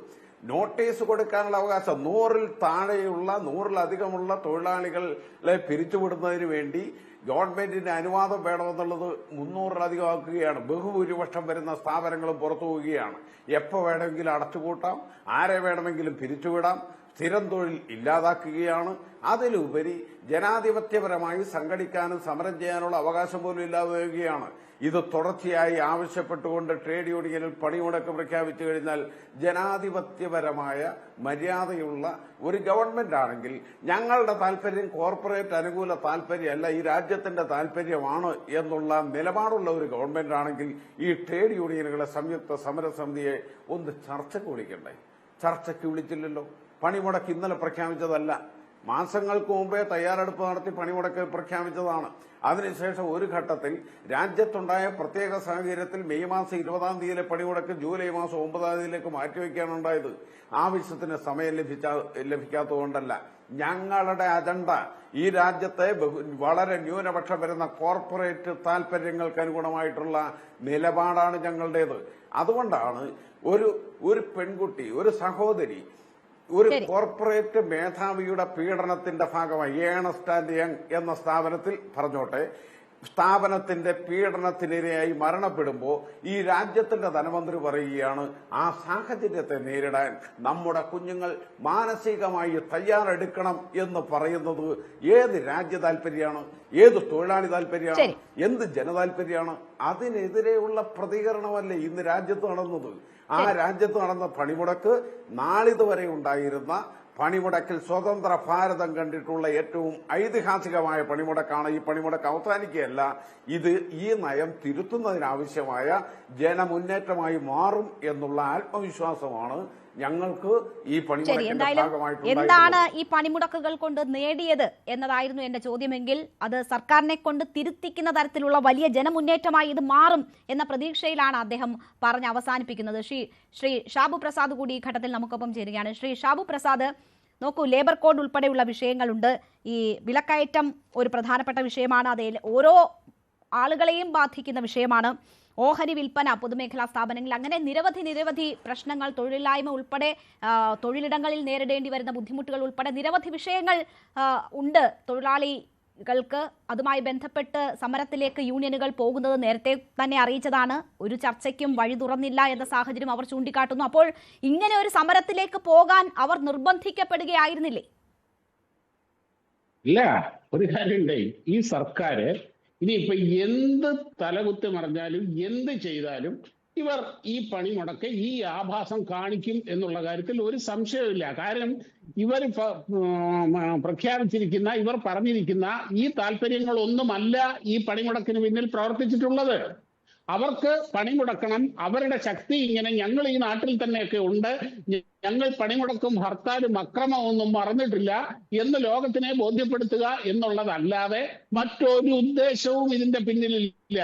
നോട്ടീസ് കൊടുക്കാനുള്ള അവകാശം 100-ൽ താഴെയുള്ള 100-ലധികമുള്ള തൊഴിലാളികളെ പിരിച്ചുവിടുന്നതിന് വേണ്ടി ഗവൺമെന്റിന്റെ അനുവാദം വേണമെന്നുള്ളത് 300-ലധികം ആക്കുകയാണ്. ബഹുഭൂരിപക്ഷം വരുന്ന സ്ഥാപനങ്ങളും പുറത്തു പോവുകയാണ്. എപ്പോൾ വേണമെങ്കിലും അടച്ചുപൂട്ടാം, ആരെ വേണമെങ്കിലും പിരിച്ചുവിടാം, സ്ഥിരം തൊഴിൽ ഇല്ലാതാക്കുകയാണ്. അതിലുപരി ജനാധിപത്യപരമായി സംഘടിക്കാനും സമരം ചെയ്യാനുള്ള അവകാശം പോലും ഇല്ലാതാവുകയാണ്. ഇത് തുടർച്ചയായി ആവശ്യപ്പെട്ടുകൊണ്ട് ട്രേഡ് യൂണിയനിൽ പണിമുടക്ക് പ്രഖ്യാപിച്ചു കഴിഞ്ഞാൽ ജനാധിപത്യപരമായ മര്യാദയുള്ള ഒരു ഗവൺമെന്റ് ആണെങ്കിൽ, ഞങ്ങളുടെ താല്പര്യം കോർപ്പറേറ്റ് അനുകൂല താല്പര്യമല്ല, ഈ രാജ്യത്തിന്റെ താല്പര്യമാണ് എന്നുള്ള നിലപാടുള്ള ഒരു ഗവൺമെന്റ് ആണെങ്കിൽ ഈ ട്രേഡ് യൂണിയനുകളെ സംയുക്ത സമരസമിതിയെ ഒന്ന് ചർച്ചയ്ക്ക് വിളിക്കണ്ടേ? ചർച്ചയ്ക്ക് വിളിച്ചില്ലല്ലോ. പണിമുടക്ക് ഇന്നലെ പ്രഖ്യാപിച്ചതല്ല, മാസങ്ങൾക്ക് മുമ്പേ തയ്യാറെടുപ്പ് നടത്തി പണിമുടക്ക് പ്രഖ്യാപിച്ചതാണ്. അതിനുശേഷം ഒരു ഘട്ടത്തിൽ രാജ്യത്തുണ്ടായ പ്രത്യേക സാഹചര്യത്തിൽ മെയ് മാസം 20-ാം തീയതിയിലെ പണിമുടക്ക് ജൂലൈ മാസം 9-ാം തീയതിയിലേക്ക് മാറ്റിവെക്കുകയാണ് ഉണ്ടായത്. ആവശ്യത്തിന് സമയം ലഭിക്കാത്തതുകൊണ്ടല്ല. ഞങ്ങളുടെ അജണ്ട ഈ രാജ്യത്തെ വളരെ ന്യൂനപക്ഷം വരുന്ന കോർപ്പറേറ്റ് താൽപര്യങ്ങൾക്ക് അനുഗുണമായിട്ടുള്ള നിലപാടാണ് ഞങ്ങളുടേത്. അതുകൊണ്ടാണ് ഒരു പെൺകുട്ടി, ഒരു സഹോദരി ഒരു കോർപ്പറേറ്റ് മേധാവിയുടെ പീഡനത്തിന്റെ ഭാഗമായി ഏണസ്റ്റ് ആൻഡ് യങ് എന്ന സ്ഥാപനത്തിൽ പറഞ്ഞോട്ടെ, സ്ഥാപനത്തിന്റെ പീഡനത്തിനിരയായി മരണപ്പെടുമ്പോൾ ഈ രാജ്യത്തിന്റെ ധനമന്ത്രി പറയുകയാണ്, ആ സാഹചര്യത്തെ നേരിടാൻ നമ്മുടെ കുഞ്ഞുങ്ങൾ മാനസികമായി തയ്യാറെടുക്കണം എന്ന് പറയുന്നത് ഏത് രാജ്യ താൽപര്യമാണ്? ഏത് തൊഴിലാളി താൽപര്യമാണ്? എന്ത് ജനതാൽപര്യമാണ്? അതിനെതിരെയുള്ള പ്രതികരണമല്ലേ ഇന്ന് രാജ്യത്ത് നടന്നത്? ആ രാജ്യത്ത് നടന്ന പണിമുടക്ക് നാളിതുവരെ ഉണ്ടായിരുന്ന പണിമുടക്കിൽ സ്വതന്ത്ര ഭാരതം കണ്ടിട്ടുള്ള ഏറ്റവും ഐതിഹാസികമായ പണിമുടക്കാണ്. ഈ പണിമുടക്ക് അവസാനിക്കുകയല്ല, ഇത് ഈ നയം തിരുത്തുന്നതിനാവശ്യമായ ജനമുന്നേറ്റമായി മാറും എന്നുള്ള ആത്മവിശ്വാസമാണ് ഞങ്ങൾക്ക് ഈ പണിമുടക്കിന്റെ ഭാഗമായിട്ട്. എന്താണ് ഈ പണിമുടക്കുകൾ കൊണ്ട് നേടിയത് എന്നതായിരുന്നു എന്റെ ചോദ്യമെങ്കിൽ, അത് സർക്കാരിനെ കൊണ്ട് തിരുത്തിക്കുന്ന തരത്തിലുള്ള വലിയ ജനമുന്നേറ്റമായി ഇത് മാറും എന്ന പ്രതീക്ഷയിലാണ് അദ്ദേഹം പറഞ്ഞ് അവസാനിപ്പിക്കുന്നത്. ശ്രീ ഷാബു പ്രസാദ് കൂടി ഈ ഘട്ടത്തിൽ നമുക്കൊപ്പം ചേരുകയാണ്. ശ്രീ ഷാബു പ്രസാദ്, നോക്കൂ, ലേബർ കോഡ് ഉൾപ്പെടെയുള്ള വിഷയങ്ങളുണ്ട്. ഈ വിലക്കയറ്റം ഒരു പ്രധാനപ്പെട്ട വിഷയമാണ്. അത് ഓരോ ആളുകളെയും ബാധിക്കുന്ന വിഷയമാണ്. ഓഹരി വിൽപ്പന പൊതുമേഖലാ സ്ഥാപനങ്ങളിൽ, അങ്ങനെ നിരവധി പ്രശ്നങ്ങൾ, തൊഴിലില്ലായ്മ ഉൾപ്പെടെ തൊഴിലിടങ്ങളിൽ നേരിടേണ്ടി വരുന്ന ബുദ്ധിമുട്ടുകൾ ഉൾപ്പെടെ നിരവധി വിഷയങ്ങൾ ഉണ്ട് തൊഴിലാളി തൊഴിലാളികൾക്ക് അതുമായി ബന്ധപ്പെട്ട് സമരത്തിലേക്ക് യൂണിയനുകൾ പോകുന്നത് നേരത്തെ തന്നെ അറിയിച്ചതാണ്. ഒരു ചർച്ചയ്ക്കും വഴി തുറന്നില്ല എന്ന സാഹചര്യം അവർ ചൂണ്ടിക്കാട്ടുന്നു. അപ്പോൾ ഇങ്ങനെ ഒരു സമരത്തിലേക്ക് പോകാൻ അവർ നിർബന്ധിക്കപ്പെടുകയായിരുന്നില്ലേ? ഇല്ല, ഒരു കാര്യമുണ്ടേ, ഈ സർക്കാർ ഇനിയിപ്പൊ എന്ത് തലകുത്തി മറിഞ്ഞാലും എന്ത് ചെയ്താലും ഇവർ ഈ പണിമുടക്ക് ഈ ആഭാസം കാണിക്കും എന്നുള്ള കാര്യത്തിൽ ഒരു സംശയവുമില്ല. കാരണം ഇവർ പ്രഖ്യാപിച്ചിരിക്കുന്ന, ഇവർ പറഞ്ഞിരിക്കുന്ന ഈ താല്പര്യങ്ങളൊന്നുമല്ല ഈ പണിമുടക്കിന് പിന്നിൽ പ്രവർത്തിച്ചിട്ടുള്ളത്. അവർക്ക് പണിമുടക്കണം, അവരുടെ ശക്തി ഇങ്ങനെ ഞങ്ങൾ ഈ നാട്ടിൽ തന്നെയൊക്കെ ഉണ്ട്, ഞങ്ങൾ പണിമുടക്കും ഹർത്താലും അക്രമമൊന്നും മറന്നിട്ടില്ല എന്ന് ലോകത്തിനെ ബോധ്യപ്പെടുത്തുക എന്നുള്ളതല്ലാതെ മറ്റൊരു ഉദ്ദേശവും ഇതിന്റെ പിന്നിലില്ല.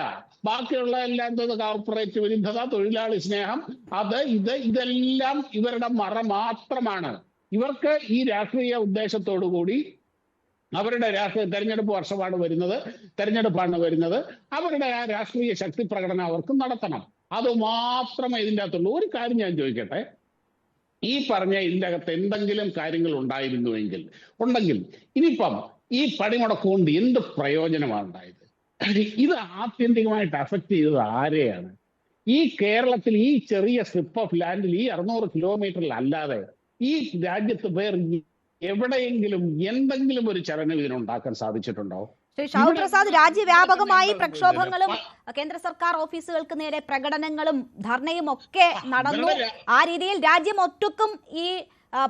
ബാക്കിയുള്ള എല്ലാം കോർപ്പറേറ്റ് വിരുദ്ധത, തൊഴിലാളി സ്നേഹം, ഇതെല്ലാം ഇവരുടെ മറ മാത്രമാണ്. ഇവർക്ക് ഈ രാഷ്ട്രീയ ഉദ്ദേശത്തോടുകൂടി അവരുടെ തെരഞ്ഞെടുപ്പാണ് വരുന്നത്, അവരുടെ ആ രാഷ്ട്രീയ ശക്തി പ്രകടനം അവർക്ക് നടത്തണം. അത് മാത്രമേ ഇതിൻ്റെ അകത്തുള്ളൂ. ഒരു കാര്യം ഞാൻ ചോദിക്കട്ടെ, ഈ പറഞ്ഞ ഇതിൻ്റെ അകത്ത് എന്തെങ്കിലും കാര്യങ്ങൾ ഉണ്ടെങ്കിൽ ഇനിയിപ്പം ഈ പണിമുടക്കുകൊണ്ട് എന്ത് പ്രയോജനമാണ് ഉണ്ടായത്? ഇത് ആത്യന്തികമായിട്ട് അഫക്ട് ചെയ്തത് ആരെയാണ്? ഈ കേരളത്തിൽ ഈ ചെറിയ സ്ട്രിപ്പ് ഓഫ് ലാൻഡിൽ ഈ 600 കിലോമീറ്ററിൽ അല്ലാതെ ഈ രാജ്യത്ത് വേറെ എവിടെയെങ്കിലും എന്തെങ്കിലും ഒരു ചലനം ഇതിനുണ്ടാക്കാൻ സാധിച്ചിട്ടുണ്ടോ? ശ്രീ ഷാഹു പ്രസാദ്, രാജ്യവ്യാപകമായി പ്രക്ഷോഭങ്ങളും കേന്ദ്ര സർക്കാർ ഓഫീസുകൾക്ക് നേരെ പ്രകടനങ്ങളും ധർണയും ഒക്കെ നടന്നു. ആ രീതിയിൽ രാജ്യം ഒട്ടുക്കും ഈ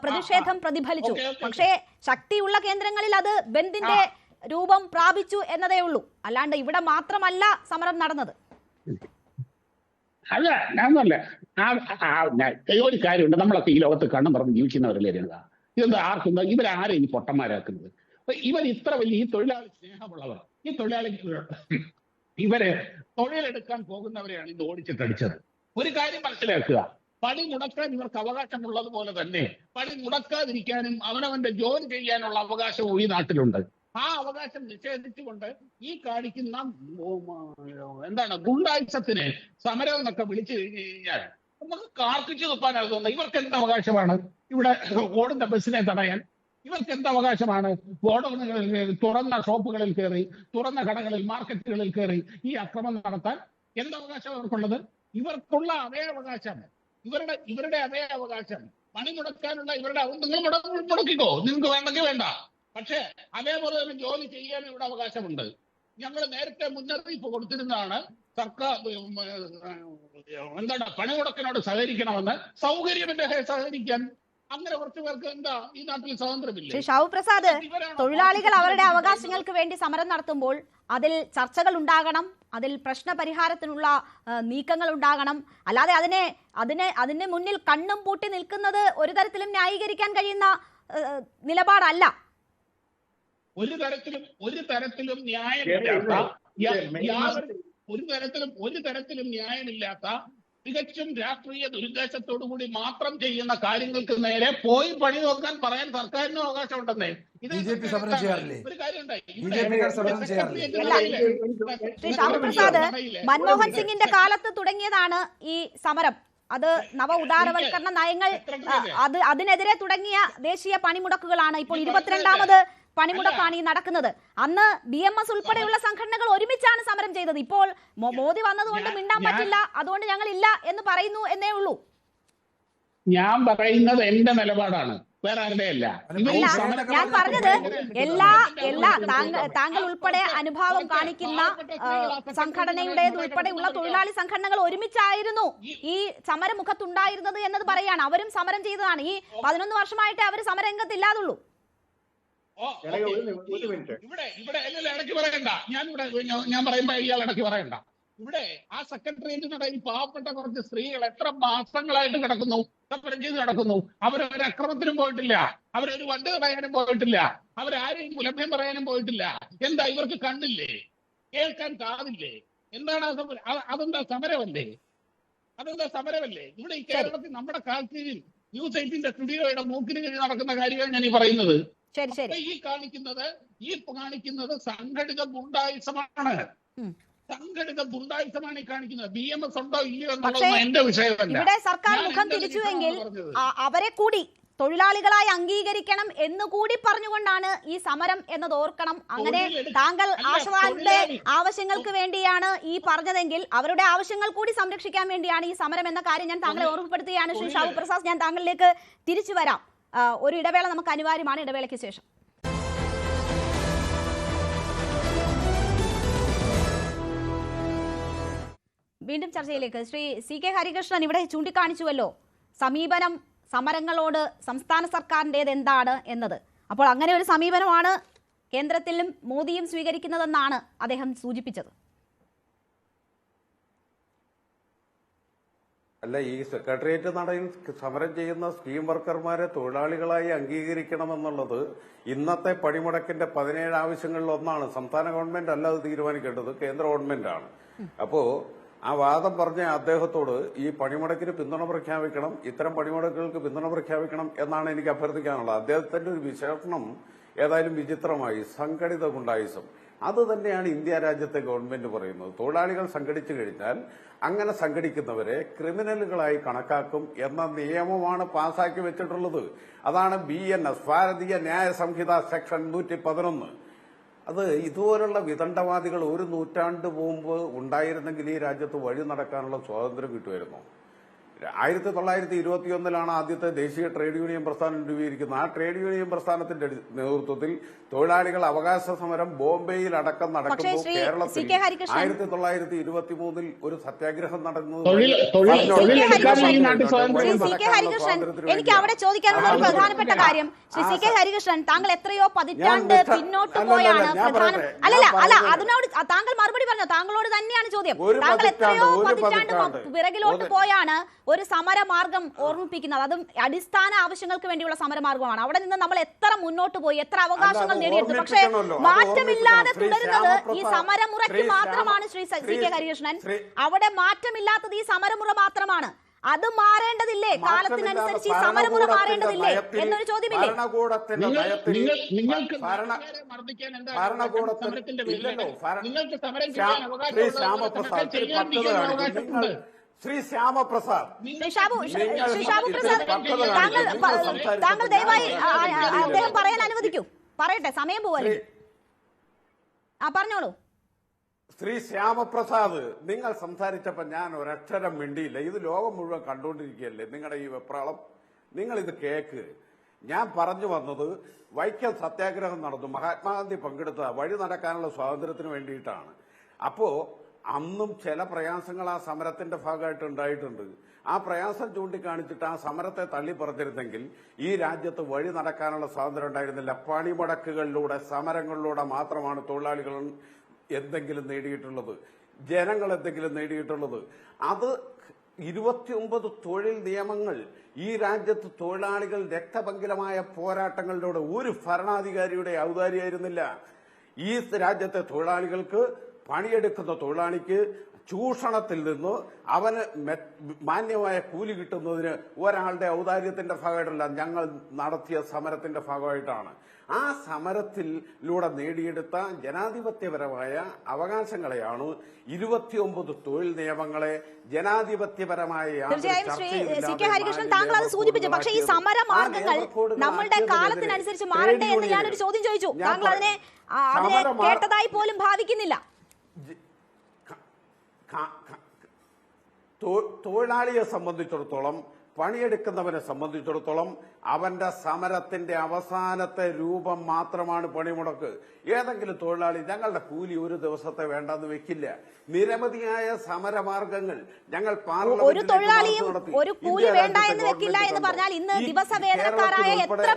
പ്രതിഷേധം പ്രതിഫലിച്ചു. പക്ഷേ ശക്തിയുള്ള കേന്ദ്രങ്ങളിൽ അത് ബന്ദിന്റെ രൂപം പ്രാപിച്ചു എന്നതേ ഉള്ളൂ. അല്ലാണ്ട് ഇവിടെ മാത്രമല്ല സമരം നടന്നത്. അല്ല, ഞാനല്ല, ഒരു കാര്യമുണ്ട്, നമ്മളൊക്കെ ഈ ലോകത്ത് കണ്ണും പറഞ്ഞ് ജീവിക്കുന്നവരല്ലേ രേണുക. ഇതെന്താ ആർക്കും ഇവരാരെ ഈ പൊട്ടന്മാരാക്കുന്നത്? ഇവർ ഇത്ര വലിയ ഈ തൊഴിലാളി സ്നേഹമുള്ളവർ, ഈ ഇവരെ തൊഴിലെടുക്കാൻ പോകുന്നവരെയാണ് ഇത് ഓടിച്ചിട്ടടിച്ചത്. ഒരു കാര്യം മനസ്സിലാക്കുക, പണി മുടക്കാൻ ഇവർക്ക് അവകാശമുള്ളതുപോലെ തന്നെ പണി മുടക്കാതിരിക്കാനും അവനവന്റെ ജോലി ചെയ്യാനുള്ള അവകാശവും ഈ നാട്ടിലുണ്ട്. ആ അവകാശം നിഷേധിച്ചുകൊണ്ട് ഈ കാണിക്കുന്ന ഗുണ്ടായുസത്തിന് സമരം എന്നൊക്കെ വിളിച്ചു കഴിഞ്ഞു കഴിഞ്ഞാൽ നമുക്ക് കാർക്കിച്ചു തുപ്പാനാണ് തോന്നുന്നത്. ഇവർക്ക് എന്ത് അവകാശമാണ് ഇവിടെ ഓടുന്ന ബസ്സിനെ തടയാൻ? ഇവർക്ക് എന്ത് അവകാശമാണ് ഗോഡൌണുകളിൽ കയറി, തുറന്ന ഷോപ്പുകളിൽ കയറി, തുറന്ന കടകളിൽ, മാർക്കറ്റുകളിൽ കയറി ഈ അക്രമം നടത്താൻ എന്ത് അവകാശം അവർക്കുള്ളത്? ഇവർക്കുള്ള അതേ അവകാശം, ഇവരുടെ അതേ അവകാശം പണി മുടക്കാനുള്ള ഇവരുടെ നിങ്ങൾ മുടക്കിക്കോ, നിങ്ങൾക്ക് വേണ്ടെങ്കിൽ വേണ്ട, പക്ഷേ അതേപോലെ തന്നെ ജോലി ചെയ്യാൻ ഇവിടെ അവകാശമുണ്ട്. ഞങ്ങൾ നേരത്തെ മുന്നറിയിപ്പ് കൊടുത്തിരുന്നതാണ് സർക്കാർ പണിമുടക്കിനോട് സഹകരിക്കണമെന്ന്. സൗകര്യമില്ല സഹകരിക്കാൻ. അങ്ങനെ കുറച്ചു പേർക്ക് എന്താ ഈ നാട്ടിൽ സ്വാതന്ത്ര്യമില്ല? ശ്രീ ഷാഹു പ്രസാദ്, തൊഴിലാളികൾ അവരുടെ അവകാശങ്ങൾക്ക് വേണ്ടി സമരം നടത്തുമ്പോൾ അതിൽ ചർച്ചകൾ ഉണ്ടാകണം, അതിൽ പ്രശ്ന പരിഹാരത്തിനുള്ള നീക്കങ്ങൾ ഉണ്ടാകണം. അല്ലാതെ അതിന് മുന്നിൽ കണ്ണും പൂട്ടി നിൽക്കുന്നത് ഒരു തരത്തിലും ന്യായീകരിക്കാൻ കഴിയുന്ന നിലപാടല്ല. ഒരു തരത്തിലും ന്യായമില്ലാത്ത തികച്ചും രാഷ്ട്രീയ ദുരുദ്ദേശത്തോടു കൂടി മാത്രം ചെയ്യുന്ന കാര്യങ്ങൾക്ക് നേരെ പോയി പണി നോക്കാൻ പറയാൻ സർക്കാരിനും അവകാശമുണ്ടെന്നേ. BJP സമരം ചെയ്യാറില്ലേ? ഒരു കാര്യമുണ്ടായി, ശ്രീ ഷാഹു പ്രസാദ്, മൻമോഹൻ സിംഗിന്റെ കാലത്ത് തുടങ്ങിയതാണ് ഈ സമരം. അത് നവ ഉദാരവൽക്കരണ നയങ്ങൾ, അതിനെതിരെ തുടങ്ങിയ ദേശീയ പണിമുടക്കുകളാണ്. ഇപ്പോൾ 22ാമത് പണിമുടക്കാണ് ഈ നടക്കുന്നത്. അന്ന് BMS ഉൾപ്പെടെയുള്ള സംഘടനകൾ ഒരുമിച്ചാണ് സമരം ചെയ്തത്. ഇപ്പോൾ മോദി വന്നതുകൊണ്ട് മിണ്ടാൻ പറ്റില്ല, അതുകൊണ്ട് ഞങ്ങൾ ഇല്ല എന്ന് പറയുന്നു എന്നേ ഉള്ളൂ. ഞാൻ പറയുന്നത് എന്റെ നിലപാടാണ്, വേറെ ആരുടെയല്ല. ഞാൻ പറഞ്ഞത് താങ്കൾ ഉൾപ്പെടെ അനുഭാവം കാണിക്കുന്ന സംഘടനയുടേതുൾപ്പെടെയുള്ള തൊഴിലാളി സംഘടനകൾ ഒരുമിച്ചായിരുന്നു ഈ സമരമുഖത്തുണ്ടായിരുന്നത് എന്നത് പറയാണ്. അവരും സമരം ചെയ്തതാണ്. ഈ 11 വർഷമായിട്ട് അവർ സമരരംഗത്ത് ഇല്ലാതുള്ളൂ. ഇവിടെ ഇടയ്ക്ക് പറയണ്ട, ഞാൻ പറയുമ്പോ ഇയാൾ ഇടയ്ക്ക് പറയണ്ട. ഇവിടെ ആ സെക്രട്ടേറിയറ്റിനിടയിൽ പാവപ്പെട്ട കുറച്ച് സ്ത്രീകൾ എത്ര മാസങ്ങളായിട്ട് കിടക്കുന്നു, സമരം ചെയ്ത് കിടക്കുന്നു. അവരൊരു അക്രമത്തിനും പോയിട്ടില്ല, അവരൊരു വണ്ടി തടയാനും പോയിട്ടില്ല, അവരാരെയും പുലഭ്യം പറയാനും പോയിട്ടില്ല. എന്താ ഇവർക്ക് കണ്ടില്ലേ, കേൾക്കാൻ കാതില്ലേ? എന്താണ് അതെന്താ സമരമല്ലേ? ഇവിടെ ഈ കേരളത്തിൽ നമ്മുടെ കാൽക്കീഴിൽ ന്യൂസ് 18 സ്റ്റുഡിയോയുടെ മൂക്കിന് കീഴിൽ നടക്കുന്ന കാര്യമാണ് ഞാൻ ഈ പറയുന്നത്. ഈ കാണിക്കുന്നത് സംഘടിത ഗുണ്ടായുസമാണ്. ഈ കാണിക്കുന്നത്. BMS ഉണ്ടോ ഇല്ലയോ എന്നുള്ളത് എന്റെ വിഷയമല്ല. ഇവിടെ സർക്കാർ മുഖം തിരിച്ചുവെങ്കിൽ അവരെ കൂടി തൊഴിലാളികളായി അംഗീകരിക്കണം എന്നുകൂടി പറഞ്ഞുകൊണ്ടാണ് ഈ സമരം എന്നത് ഓർക്കണം. അങ്ങനെ താങ്കൾ ആശ്വാസന്റെ ആവശ്യങ്ങൾക്ക് വേണ്ടിയാണ് ഈ പറഞ്ഞതെങ്കിൽ അവരുടെ ആവശ്യങ്ങൾ കൂടി സംരക്ഷിക്കാൻ വേണ്ടിയാണ് ഈ സമരം എന്ന കാര്യം ഞാൻ താങ്കളെ ഓർമ്മപ്പെടുത്തുകയാണ്. ശ്രീ ഷാബു പ്രസാദ്, ഞാൻ താങ്കളിലേക്ക് തിരിച്ചു വരാം. ഒരു ഇടവേള നമുക്ക് അനിവാര്യമാണ്. ഇടവേളയ്ക്ക് ശേഷം വീണ്ടും ചർച്ചയിലേക്ക്. ശ്രീ സി കെ ഹരികൃഷ്ണൻ ഇവിടെ ചൂണ്ടിക്കാണിച്ചുവല്ലോ സമീപനം സമരങ്ങളോട് സംസ്ഥാന സർക്കാരിൻ്റേത് എന്താണ് എന്നത്. അപ്പോൾ അങ്ങനെ ഒരു സമീപനമാണ് കേന്ദ്രത്തിലും മോദിയും സ്വീകരിക്കുന്നതെന്നാണ് അദ്ദേഹം സൂചിപ്പിച്ചത്. അല്ല, ഈ സെക്രട്ടേറിയറ്റ് നടയിൽ സമരം ചെയ്യുന്ന സ്കീം വർക്കർമാരെ തൊഴിലാളികളായി അംഗീകരിക്കണമെന്നുള്ളത് ഇന്നത്തെ പണിമുടക്കിന്റെ 17 ആവശ്യങ്ങളിൽ ഒന്നാണ്. സംസ്ഥാന ഗവൺമെന്റ് അല്ല അത് തീരുമാനിക്കേണ്ടത്, കേന്ദ്ര ഗവൺമെന്റാണ്. അപ്പോ ആ വാദം പറഞ്ഞ അദ്ദേഹത്തോട് ഈ പണിമുടക്കിന് പിന്തുണ പ്രഖ്യാപിക്കണം, ഇത്തരം പണിമുടക്കുകൾക്ക് പിന്തുണ പ്രഖ്യാപിക്കണം എന്നാണ് എനിക്ക് അഭ്യർത്ഥിക്കാനുള്ളത്. അദ്ദേഹത്തിന്റെ ഒരു വിശേഷണം ഏതായാലും വിചിത്രമായി, സംഘടിത ഗുണ്ടായിസം. അത് തന്നെയാണ് ഇന്ത്യ രാജ്യത്തെ ഗവൺമെന്റ് പറയുന്നത്. തൊഴിലാളികൾ സംഘടിച്ചു കഴിഞ്ഞാൽ അങ്ങനെ സംഘടിക്കുന്നവരെ ക്രിമിനലുകളായി കണക്കാക്കും എന്ന നിയമമാണ് പാസാക്കി വെച്ചിട്ടുള്ളത്. അതാണ് BNS, ഭാരതീയ ന്യായ സംഹിത സെക്ഷൻ 111. അത് ഇതുപോലുള്ള വിദണ്ഡവാദികൾ ഒരു നൂറ്റാണ്ട് മുമ്പ് ഉണ്ടായിരുന്നെങ്കിൽ ഈ രാജ്യത്ത് വഴി നടക്കാനുള്ള സ്വാതന്ത്ര്യം കിട്ടുമായിരുന്നു. 1921 ആദ്യത്തെ ദേശീയ ട്രേഡ് യൂണിയൻ പ്രസ്ഥാനം രൂപീകരിക്കുന്നത്. ആ ട്രേഡ് യൂണിയൻ പ്രസ്ഥാനത്തിന്റെ നേതൃത്വത്തിൽ തൊഴിലാളികൾ അവകാശ സമരം ബോംബെയിൽ അടക്കം നടക്കുമ്പോൾ കേരളത്തിൽ 1923 ഒരു സത്യാഗ്രഹം നടന്നത്. എനിക്ക് അവിടെ ചോദിക്കാനുള്ള ഒരു പ്രധാനപ്പെട്ട കാര്യം, ശ്രീ സി കെ ഹരികൃഷ്ണൻ, താങ്കൾ എത്രയോ പതിറ്റാണ്ട് പിന്നോട്ട് പോയാണ് പ്രധാനം. അല്ല അതിനോട് താങ്കൾ മറുപടി പറഞ്ഞു. താങ്കളോട് തന്നെയാണ് ചോദ്യം. താങ്കൾ എത്രയോ പതിറ്റാണ്ട് പിറകിലോട്ട് പോയാണ് ഒരു സമരമാർഗം ഓർമ്മിപ്പിക്കുന്നത്. അതും അടിസ്ഥാന ആവശ്യങ്ങൾക്ക് വേണ്ടിയുള്ള സമരമാർഗമാണ്. അവിടെ നിന്ന് നമ്മൾ എത്ര മുന്നോട്ട് പോയി, എത്ര അവകാശങ്ങൾ നേടിയെടുത്തു. പക്ഷേ മാറ്റമില്ലാതെ തുടരുന്നത് ഈ സമരമുറയ്ക്ക് മാത്രമാണ്. ശ്രീ സി കെ ഹരികൃഷ്ണൻ, അവിടെ മാറ്റമില്ലാത്തത് ഈ സമരമുറ മാത്രമാണ്. അത് മാറേണ്ടതില്ലേ? കാലത്തിനനുസരിച്ച് ഈ സമരമുറ മാറേണ്ടതില്ലേ എന്നൊരു ചോദ്യമില്ലേ? ശ്രീ ശ്യാമപ്രസാദ്, താങ്കൾ ദയവായി അദ്ദേഹം പറയാൻ അനുവദിക്കൂ. പറയട്ടെ, സമയം പോവല്ലേ. പറഞ്ഞോളൂ. ശ്രീ ശ്യാമപ്രസാദ്, നിങ്ങൾ സംസാരിച്ചപ്പോ ഞാൻ ഒരക്ഷരം മിണ്ടിയില്ല. ഇത് ലോകം മുഴുവൻ കണ്ടുകൊണ്ടിരിക്കുകയല്ലേ നിങ്ങളുടെ ഈ വെപ്രാളം. നിങ്ങൾ ഇത് കേക്ക്. ഞാൻ പറഞ്ഞു വന്നത് വൈക്കം സത്യാഗ്രഹം നടന്നു, മഹാത്മാഗാന്ധി പങ്കെടുത്ത വഴി നടക്കാനുള്ള സ്വാതന്ത്ര്യത്തിന് വേണ്ടിയിട്ടാണ്. അപ്പോ അന്നും ചില പ്രയാസങ്ങൾ ആ സമരത്തിന്റെ ഭാഗമായിട്ട് ഉണ്ടായിട്ടുണ്ട്. ആ പ്രയാസം ചൂണ്ടിക്കാണിച്ചിട്ട് ആ സമരത്തെ തള്ളി പറഞ്ഞിരുന്നെങ്കിൽ ഈ രാജ്യത്ത് വഴി നടക്കാനുള്ള സ്വാതന്ത്ര്യം ഉണ്ടായിരുന്നില്ല. പണിമുടക്കുകളിലൂടെ, സമരങ്ങളിലൂടെ മാത്രമാണ് തൊഴിലാളികൾ എന്തെങ്കിലും നേടിയിട്ടുള്ളത്, ജനങ്ങൾ എന്തെങ്കിലും നേടിയിട്ടുള്ളത്. അത് 29 തൊഴിൽ നിയമങ്ങൾ ഈ രാജ്യത്ത് തൊഴിലാളികൾ രക്തപങ്കിലമായ പോരാട്ടങ്ങളിലൂടെ ഒരു ഭരണാധികാരിയുടെ ഔദാര്യമായിരുന്നില്ല. ഈ രാജ്യത്തെ തൊഴിലാളികൾക്ക്, പണിയെടുക്കുന്ന തൊഴിലാളിക്ക് ചൂഷണത്തിൽ നിന്ന് അവന് മാന്യമായ കൂലി കിട്ടുന്നതിന് ഒരാളുടെ ഔദാര്യത്തിന്റെ ഭാഗമായിട്ടല്ല, ഞങ്ങൾ നടത്തിയ സമരത്തിന്റെ ഭാഗമായിട്ടാണ്. ആ സമരത്തിലൂടെ നേടിയെടുത്ത ജനാധിപത്യപരമായ അവകാശങ്ങളെയാണ് 29 തൊഴിൽ നിയമങ്ങളെ ജനാധിപത്യപരമായ താങ്കൾ അത് സൂചിപ്പിച്ചു. പക്ഷേ ഈ സമരമാർഗങ്ങൾ നമ്മളുടെ കാലത്തിനനുസരിച്ച് മാറണ്ടേ എന്ന് ഞാനൊരു ചോദ്യം ചോദിച്ചു. താങ്കൾ അതിനെ കേട്ടതായി പോലും ഭാവിക്കുന്നില്ല. തൊഴിലാളിയെ സംബന്ധിച്ചിടത്തോളം, പണിയെടുക്കുന്നവനെ സംബന്ധിച്ചിടത്തോളം അവന്റെ സമരത്തിന്റെ അവസാനത്തെ രൂപം മാത്രമാണ് പണിമുടക്ക്. ഏതെങ്കിലും തൊഴിലാളി ഞങ്ങളുടെ കൂലി ഒരു ദിവസത്തെ വേണ്ടെന്ന് വെക്കില്ല. നിരവധിയായ സമരമാർഗങ്ങൾ ഞങ്ങൾ ഒരു തൊഴിലാളിയും ഒരു കൂലി വേണ്ട എന്ന് വെക്കില്ല എന്ന് പറഞ്ഞാൽ ഇന്ന് ദിവസവേതനക്കാരായ എത്ര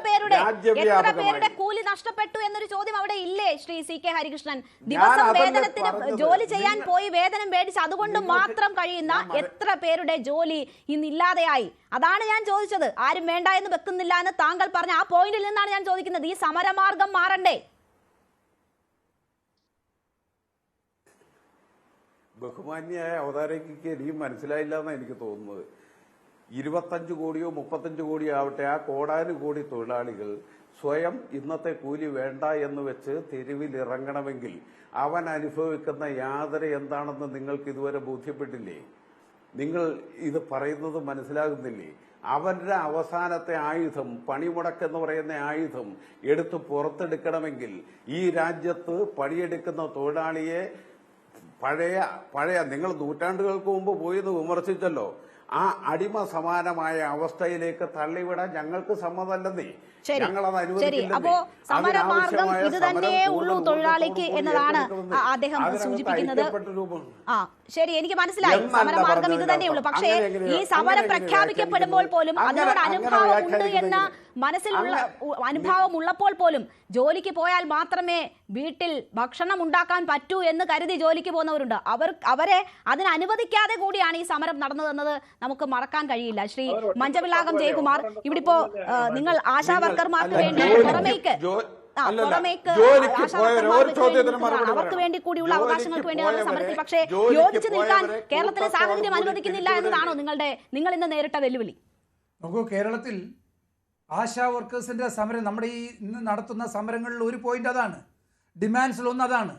പേരുടെ കൂലി നഷ്ടപ്പെട്ടു എന്നൊരു ചോദ്യം അവിടെ ഇല്ലേ ശ്രീ സി കെ ഹരികൃഷ്ണൻ? ദിവസം വേതനത്തിന് ജോലി ചെയ്യാൻ പോയി വേതനം മേടിച്ച് അതുകൊണ്ട് മാത്രം കഴിയുന്ന എത്ര പേരുടെ ജോലി ഇന്നില്ലാതെയായി? അതാണ് ഞാൻ ചോദിച്ചത്. ആരും വേണ്ട എന്ന് വെക്കുന്നില്ല എന്ന് താങ്കൾ പറഞ്ഞ ആ പോയിന്റിൽ നിന്നാണ് ഞാൻ ചോദിക്കുന്നത്. ഈ സമരമാർഗം മാറണ്ടേ? ബഹുമാന്യായ അവതാരകയ്ക്ക് എനിക്ക് മനസ്സിലായില്ല എന്നാണ് എനിക്ക് തോന്നുന്നത്. 25 കോടിയോ 35 കോടിയോ ആവട്ടെ, ആ കോടാനുകോടി തൊഴിലാളികൾ സ്വയം ഇന്നത്തെ കൂലി വേണ്ട എന്ന് വെച്ച് തെരുവിൽ ഇറങ്ങണമെങ്കിൽ അവൻ അനുഭവിക്കുന്ന യാതന എന്താണെന്ന് നിങ്ങൾക്ക് ഇതുവരെ ബോധ്യപ്പെട്ടില്ലേ? നിങ്ങൾ ഇത് പറയുന്നത് മനസ്സിലാകുന്നില്ലേ? അവരുടെ അവസാനത്തെ ആയുധം, പണിമുടക്കെന്ന് പറയുന്ന ആയുധം എടുത്ത് പുറത്തെടുക്കണമെങ്കിൽ ഈ രാജ്യത്ത് പണിയെടുക്കുന്ന തൊഴിലാളിയെ പഴയ നിങ്ങൾ നൂറ്റാണ്ടുകൾക്ക് മുമ്പ് പോയെന്ന് വിമർശിച്ചല്ലോ, ആ അടിമ സമാനമായ അവസ്ഥയിലേക്ക് തള്ളിവിടാൻ ഞങ്ങൾക്ക് സമ്മതമല്ലെന്നേ. അപ്പോ സമരമാർഗം ഇത് തന്നെയേ ഉള്ളൂ തൊഴിലാളിക്ക് എന്നതാണ് അദ്ദേഹം സൂചിപ്പിക്കുന്നത്. ആ ശരി, എനിക്ക് മനസ്സിലായി, സമരമാർഗം ഇത് തന്നെയുള്ളൂ. പക്ഷേ ഈ സമരം പ്രഖ്യാപിക്കപ്പെടുമ്പോൾ പോലും അതിനോട് അനുഭാവമുണ്ട് എന്ന മനസ്സിലുള്ള അനുഭാവം ഉള്ളപ്പോൾ പോലും ജോലിക്ക് പോയാൽ മാത്രമേ വീട്ടിൽ ഭക്ഷണം ഉണ്ടാക്കാൻ പറ്റൂ എന്ന് കരുതി ജോലിക്ക് പോകുന്നവരുണ്ട്. അവരെ അതിന് അനുവദിക്കാതെ കൂടിയാണ് ഈ സമരം നടന്നതെന്നത് നമുക്ക് മറക്കാൻ കഴിയില്ല. ശ്രീ മഞ്ചവിളാകം ജയകുമാർ, ഇവിടെ ഇപ്പോ നിങ്ങൾ ആശാ വർക്കർമാർക്ക് വേണ്ടി അവർക്ക് വേണ്ടി കൂടിയുള്ള അവകാശങ്ങൾക്ക് വേണ്ടിയുള്ള സമരത്തിൽ പക്ഷേ യോജിച്ചു നിൽക്കാൻ കേരളത്തിലെ സാഹചര്യം അനുവദിക്കുന്നില്ല എന്നതാണോ നിങ്ങൾ ഇന്ന് നേരിട്ട വെല്ലുവിളി? നോക്കൂ, കേരളത്തിൽ ആശാ വർക്കേഴ്സിന്റെ സമരം, നമ്മുടെ ഈ ഇന്ന് നടത്തുന്ന സമരങ്ങളിൽ ഒരു പോയിന്റ് അതാണ്, ഡിമാൻഡ്സിൽ ഒന്ന് അതാണ്,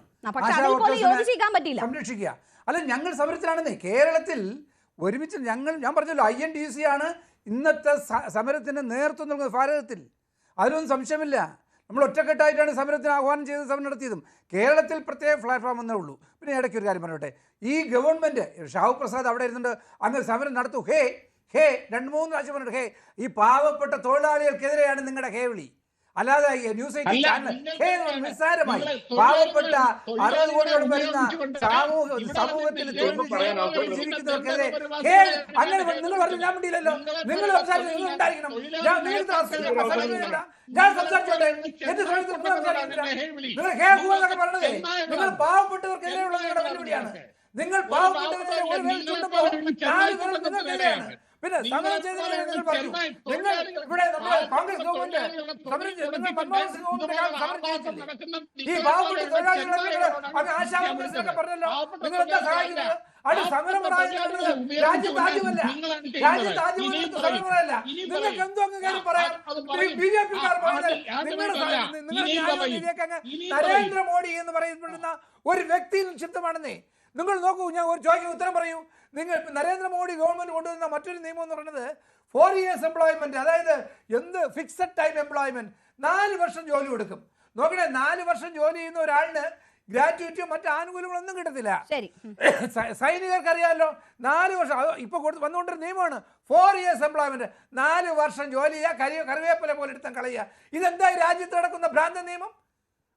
സംരക്ഷിക്കുക. അല്ല, ഞങ്ങൾ സമരത്തിലാണെന്നേ. കേരളത്തിൽ ഒരുമിച്ച് ഞാൻ പറഞ്ഞല്ലോ, INTUC ആണ് ഇന്നത്തെ സമരത്തിന് നേതൃത്വം നൽകുന്നത് ഭാരതത്തിൽ. അതിലൊന്നും സംശയമില്ല. നമ്മൾ ഒറ്റക്കെട്ടായിട്ടാണ് സമരത്തിന് ആഹ്വാനം ചെയ്ത് സമരം നടത്തിയതും. കേരളത്തിൽ പ്രത്യേക പ്ലാറ്റ്ഫോം എന്നേ ഉള്ളൂ. പിന്നെ ഇടയ്ക്ക് ഒരു കാര്യം പറഞ്ഞോട്ടെ, ഈ ഗവൺമെൻറ് ഷാഹു പ്രസാദ് അവിടെ ഇരുന്നുണ്ട് അങ്ങനെ സമരം നടത്തൂ, ഹേ 2-3 പ്രാവശ്യം പറഞ്ഞിട്ട് ഹേ, ഈ പാവപ്പെട്ട തൊഴിലാളികൾക്കെതിരെയാണ് നിങ്ങളുടെ ഹേ വിളി. അല്ലാതെ ന്യൂസ് നിസ്സാരമായി പാവപ്പെട്ട 60 കോടിയോളം വരുന്ന സമൂഹത്തിൽ ജീവിക്കുന്നവർക്കെതിരെ അങ്ങനെ നിങ്ങൾ പറഞ്ഞു ഞാൻ വേണ്ടിയില്ലല്ലോ. നിങ്ങൾ സംസാരിച്ചു, നിങ്ങൾ ഉണ്ടായിരിക്കണം. ഞാൻ സംസാരിച്ചോട്ടെ, എന്റെ നിങ്ങൾ ഹേ എന്നൊക്കെ പറഞ്ഞത് നിങ്ങൾ പാവപ്പെട്ടവർക്കെതിരെയുള്ള നിങ്ങളുടെ വെല്ലുവിളിയാണ്. നിങ്ങൾ പാവപ്പെട്ടവർക്കെതിരെ ഒരു വേൽ ചുണ്ടുമ്പോൾ 4 പേർ നിങ്ങൾക്കെതിരെയാണ്. പിന്നെ സമരം ചെയ്തവരെ നിങ്ങൾ പറഞ്ഞു, നിങ്ങൾ ഇവിടെ നമ്മുടെ കോൺഗ്രസ് ഗവൺമെന്റ് സമരം ചെയ്തു, മൻമോഹൻ സിംഗ് സമരം ചെയ്തില്ലേ? ഈ പാവപ്പെട്ട തൊഴിലാളികളെ ആശാ വർക്കേഴ്സിനൊക്കെ പറഞ്ഞല്ലോ, നിങ്ങൾ എന്താ സഹായിക്കുന്നത്? അത് സമരമല്ല, രാജ്യത്താദ്യമല്ല, സമരമല്ല. നിങ്ങൾക്ക് എന്തോ അങ്ങ് കാര്യം പറയാം. BJP-ക്കാർ പറഞ്ഞാൽ നരേന്ദ്രമോദി എന്ന് പറയപ്പെടുന്ന ഒരു വ്യക്തിയിൽ നിക്ഷിപ്തമാണെന്നേ. നിങ്ങൾ നോക്കൂ, ഞാൻ ഒരു ചോദിക്കുന്ന ഉത്തരം പറയൂ. നിങ്ങൾ നരേന്ദ്രമോദി ഗവൺമെന്റ് കൊണ്ടുവന്ന മറ്റൊരു നിയമം എന്ന് പറയുന്നത് 4 years എംപ്ലോയ്മെന്റ്, അതായത് എന്ത് ഫിക്സഡ് ടൈം എംപ്ലോയ്മെന്റ്, 4 വർഷം ജോലി കൊടുക്കും. നോക്കണേ, 4 വർഷം ജോലി ചെയ്യുന്ന ഒരാളിന് ഗ്രാറ്റുവിറ്റിയോ മറ്റു ആനുകൂല്യങ്ങളൊന്നും കിട്ടത്തില്ല. സൈനികർക്ക് അറിയാമല്ലോ, 4 വർഷം ഇപ്പൊ വന്നുകൊണ്ടൊരു നിയമമാണ് 4 years എംപ്ലോയ്മെന്റ്. 4 വർഷം ജോലി ചെയ്യുക, കറിവേപ്പില പോലെ എടുത്താൽ കളയുക. ഇതെന്താ ഈ രാജ്യത്ത് നടക്കുന്ന ഭ്രാന്ത നിയമം?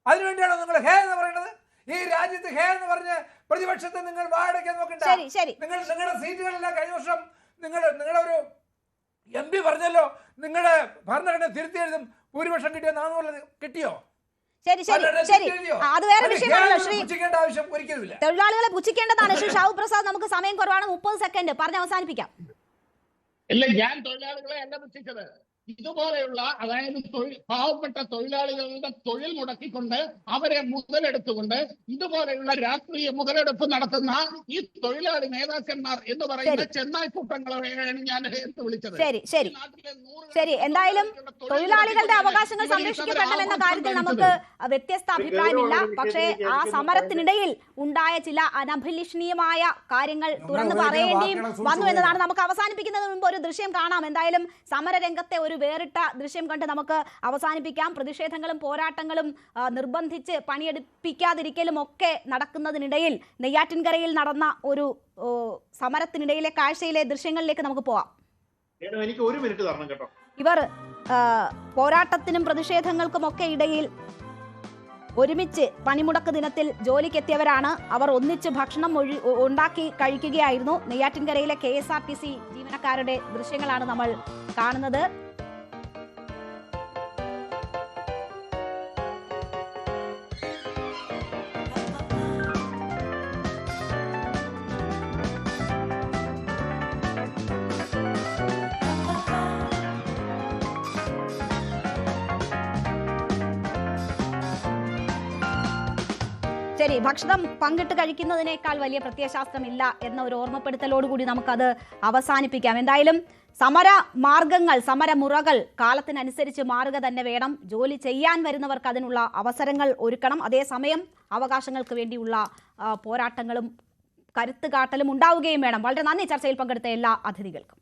അതിനുവേണ്ടിയാണോ നിങ്ങൾ ഹേ എന്ന് പറയുന്നത്? ഈ രാജ്യത്ത് ഹേ എന്ന് പറഞ്ഞ് പ്രതിപക്ഷത്തെ നിങ്ങൾ വാടക നോക്കണ്ട. നിങ്ങൾ നിങ്ങളുടെ സീറ്റുകളെല്ലാം കഴിഞ്ഞ വർഷം നിങ്ങളൊരു MP പറഞ്ഞല്ലോ, നിങ്ങളുടെ ഭരണഘടന തിരുത്തി എഴുതും, ഭൂരിപക്ഷം കിട്ടിയോ 400 കിട്ടിയോ? ആവശ്യം ഒരിക്കലുമില്ല. തൊഴിലാളികളെ പുച്ഛിക്കേണ്ടതാണ്. ശ്രീ ഷാഹു പ്രസാദ്, നമുക്ക് സമയം കുറവാണ്, 30 സെക്കൻഡ് പറഞ്ഞ് അവസാനിപ്പിക്കാം. ഇല്ല, ഞാൻ തൊഴിലാളികളെ അല്ല പുച്ഛിച്ചത്. ഇതുപോലെയുള്ള, അതായത് പാവപ്പെട്ട തൊഴിലാളികളുടെ തൊഴിൽ മുടക്കിക്കൊണ്ട് അവരെ മുതലെടുത്തുകൊണ്ട് ഇതുപോലെയുള്ള രാഷ്ട്രീയ മുതലെടുപ്പ് നടത്തുന്ന ഈ തൊഴിലാളി നേതാക്കന്മാർ എന്ന് പറയുന്ന ചെന്നായ് കൂട്ടങ്ങളെയാണ് ഞാൻ എടുത്തു വിളിച്ചത്. ശരി, എന്തായാലും തൊഴിലാളികളുടെ അവകാശങ്ങൾ സംരക്ഷിക്കപ്പെടണമെന്ന കാര്യത്തിൽ നമുക്ക് വ്യത്യസ്ത അഭിപ്രായമില്ല. പക്ഷേ ആ സമരത്തിനിടയിൽ ഉണ്ടായ ചില അനഭിലഷണീയമായ കാര്യങ്ങൾ തുറന്നു പറയേണ്ടിയും വന്നു എന്നതാണ്. നമുക്ക് അവസാനിപ്പിക്കുന്നതിന് മുമ്പ് ഒരു ദൃശ്യം കാണാം. എന്തായാലും സമരരംഗത്തെ ഒരു വേറിട്ട ദൃശ്യം കണ്ട് നമുക്ക് അവസാനിപ്പിക്കാം. പ്രതിഷേധങ്ങളും പോരാട്ടങ്ങളും നിർബന്ധിച്ച് പണിയെടുപ്പിക്കാതിരിക്കലും ഒക്കെ നടക്കുന്നതിനിടയിൽ നെയ്യാറ്റിൻകരയിൽ നടന്ന ഒരു സമരത്തിനിടയിലെ കാഴ്ചയിലെ ദൃശ്യങ്ങളിലേക്ക് നമുക്ക് പോവാം. എനിക്ക് 1 മിനിറ്റ് തരണം കേട്ടോ. ഇവർ പോരാട്ടത്തിനും പ്രതിഷേധങ്ങൾക്കും ഒക്കെ ഇടയിൽ ഒരുമിച്ച് പണിമുടക്ക് ദിനത്തിൽ ജോലിക്കെത്തിയവരാണ്. അവർ ഒന്നിച്ച് ഭക്ഷണം ഉണ്ടാക്കി കഴിക്കുകയായിരുന്നു. നെയ്യാറ്റിൻകരയിലെ KSRTC ജീവനക്കാരുടെ ദൃശ്യങ്ങളാണ് നമ്മൾ കാണുന്നത്. ശരി, ഭക്ഷണം പങ്കിട്ട് കഴിക്കുന്നതിനേക്കാൾ വലിയ പ്രത്യയശാസ്ത്രമില്ല എന്ന ഒരു ഓർമ്മപ്പെടുത്തലോടുകൂടി നമുക്കത് അവസാനിപ്പിക്കാം. എന്തായാലും സമര മാർഗങ്ങൾ, സമരമുറകൾ കാലത്തിനനുസരിച്ച് മാറുക തന്നെ വേണം. ജോലി ചെയ്യാൻ വരുന്നവർക്ക് അതിനുള്ള അവസരങ്ങൾ ഒരുക്കണം. അതേസമയം അവകാശങ്ങൾക്ക് വേണ്ടിയുള്ള പോരാട്ടങ്ങളും കരുത്തുകാട്ടലും ഉണ്ടാവുകയും വേണം. വളരെ നന്ദി ചർച്ചയിൽ പങ്കെടുത്ത എല്ലാ അതിഥികൾക്കും.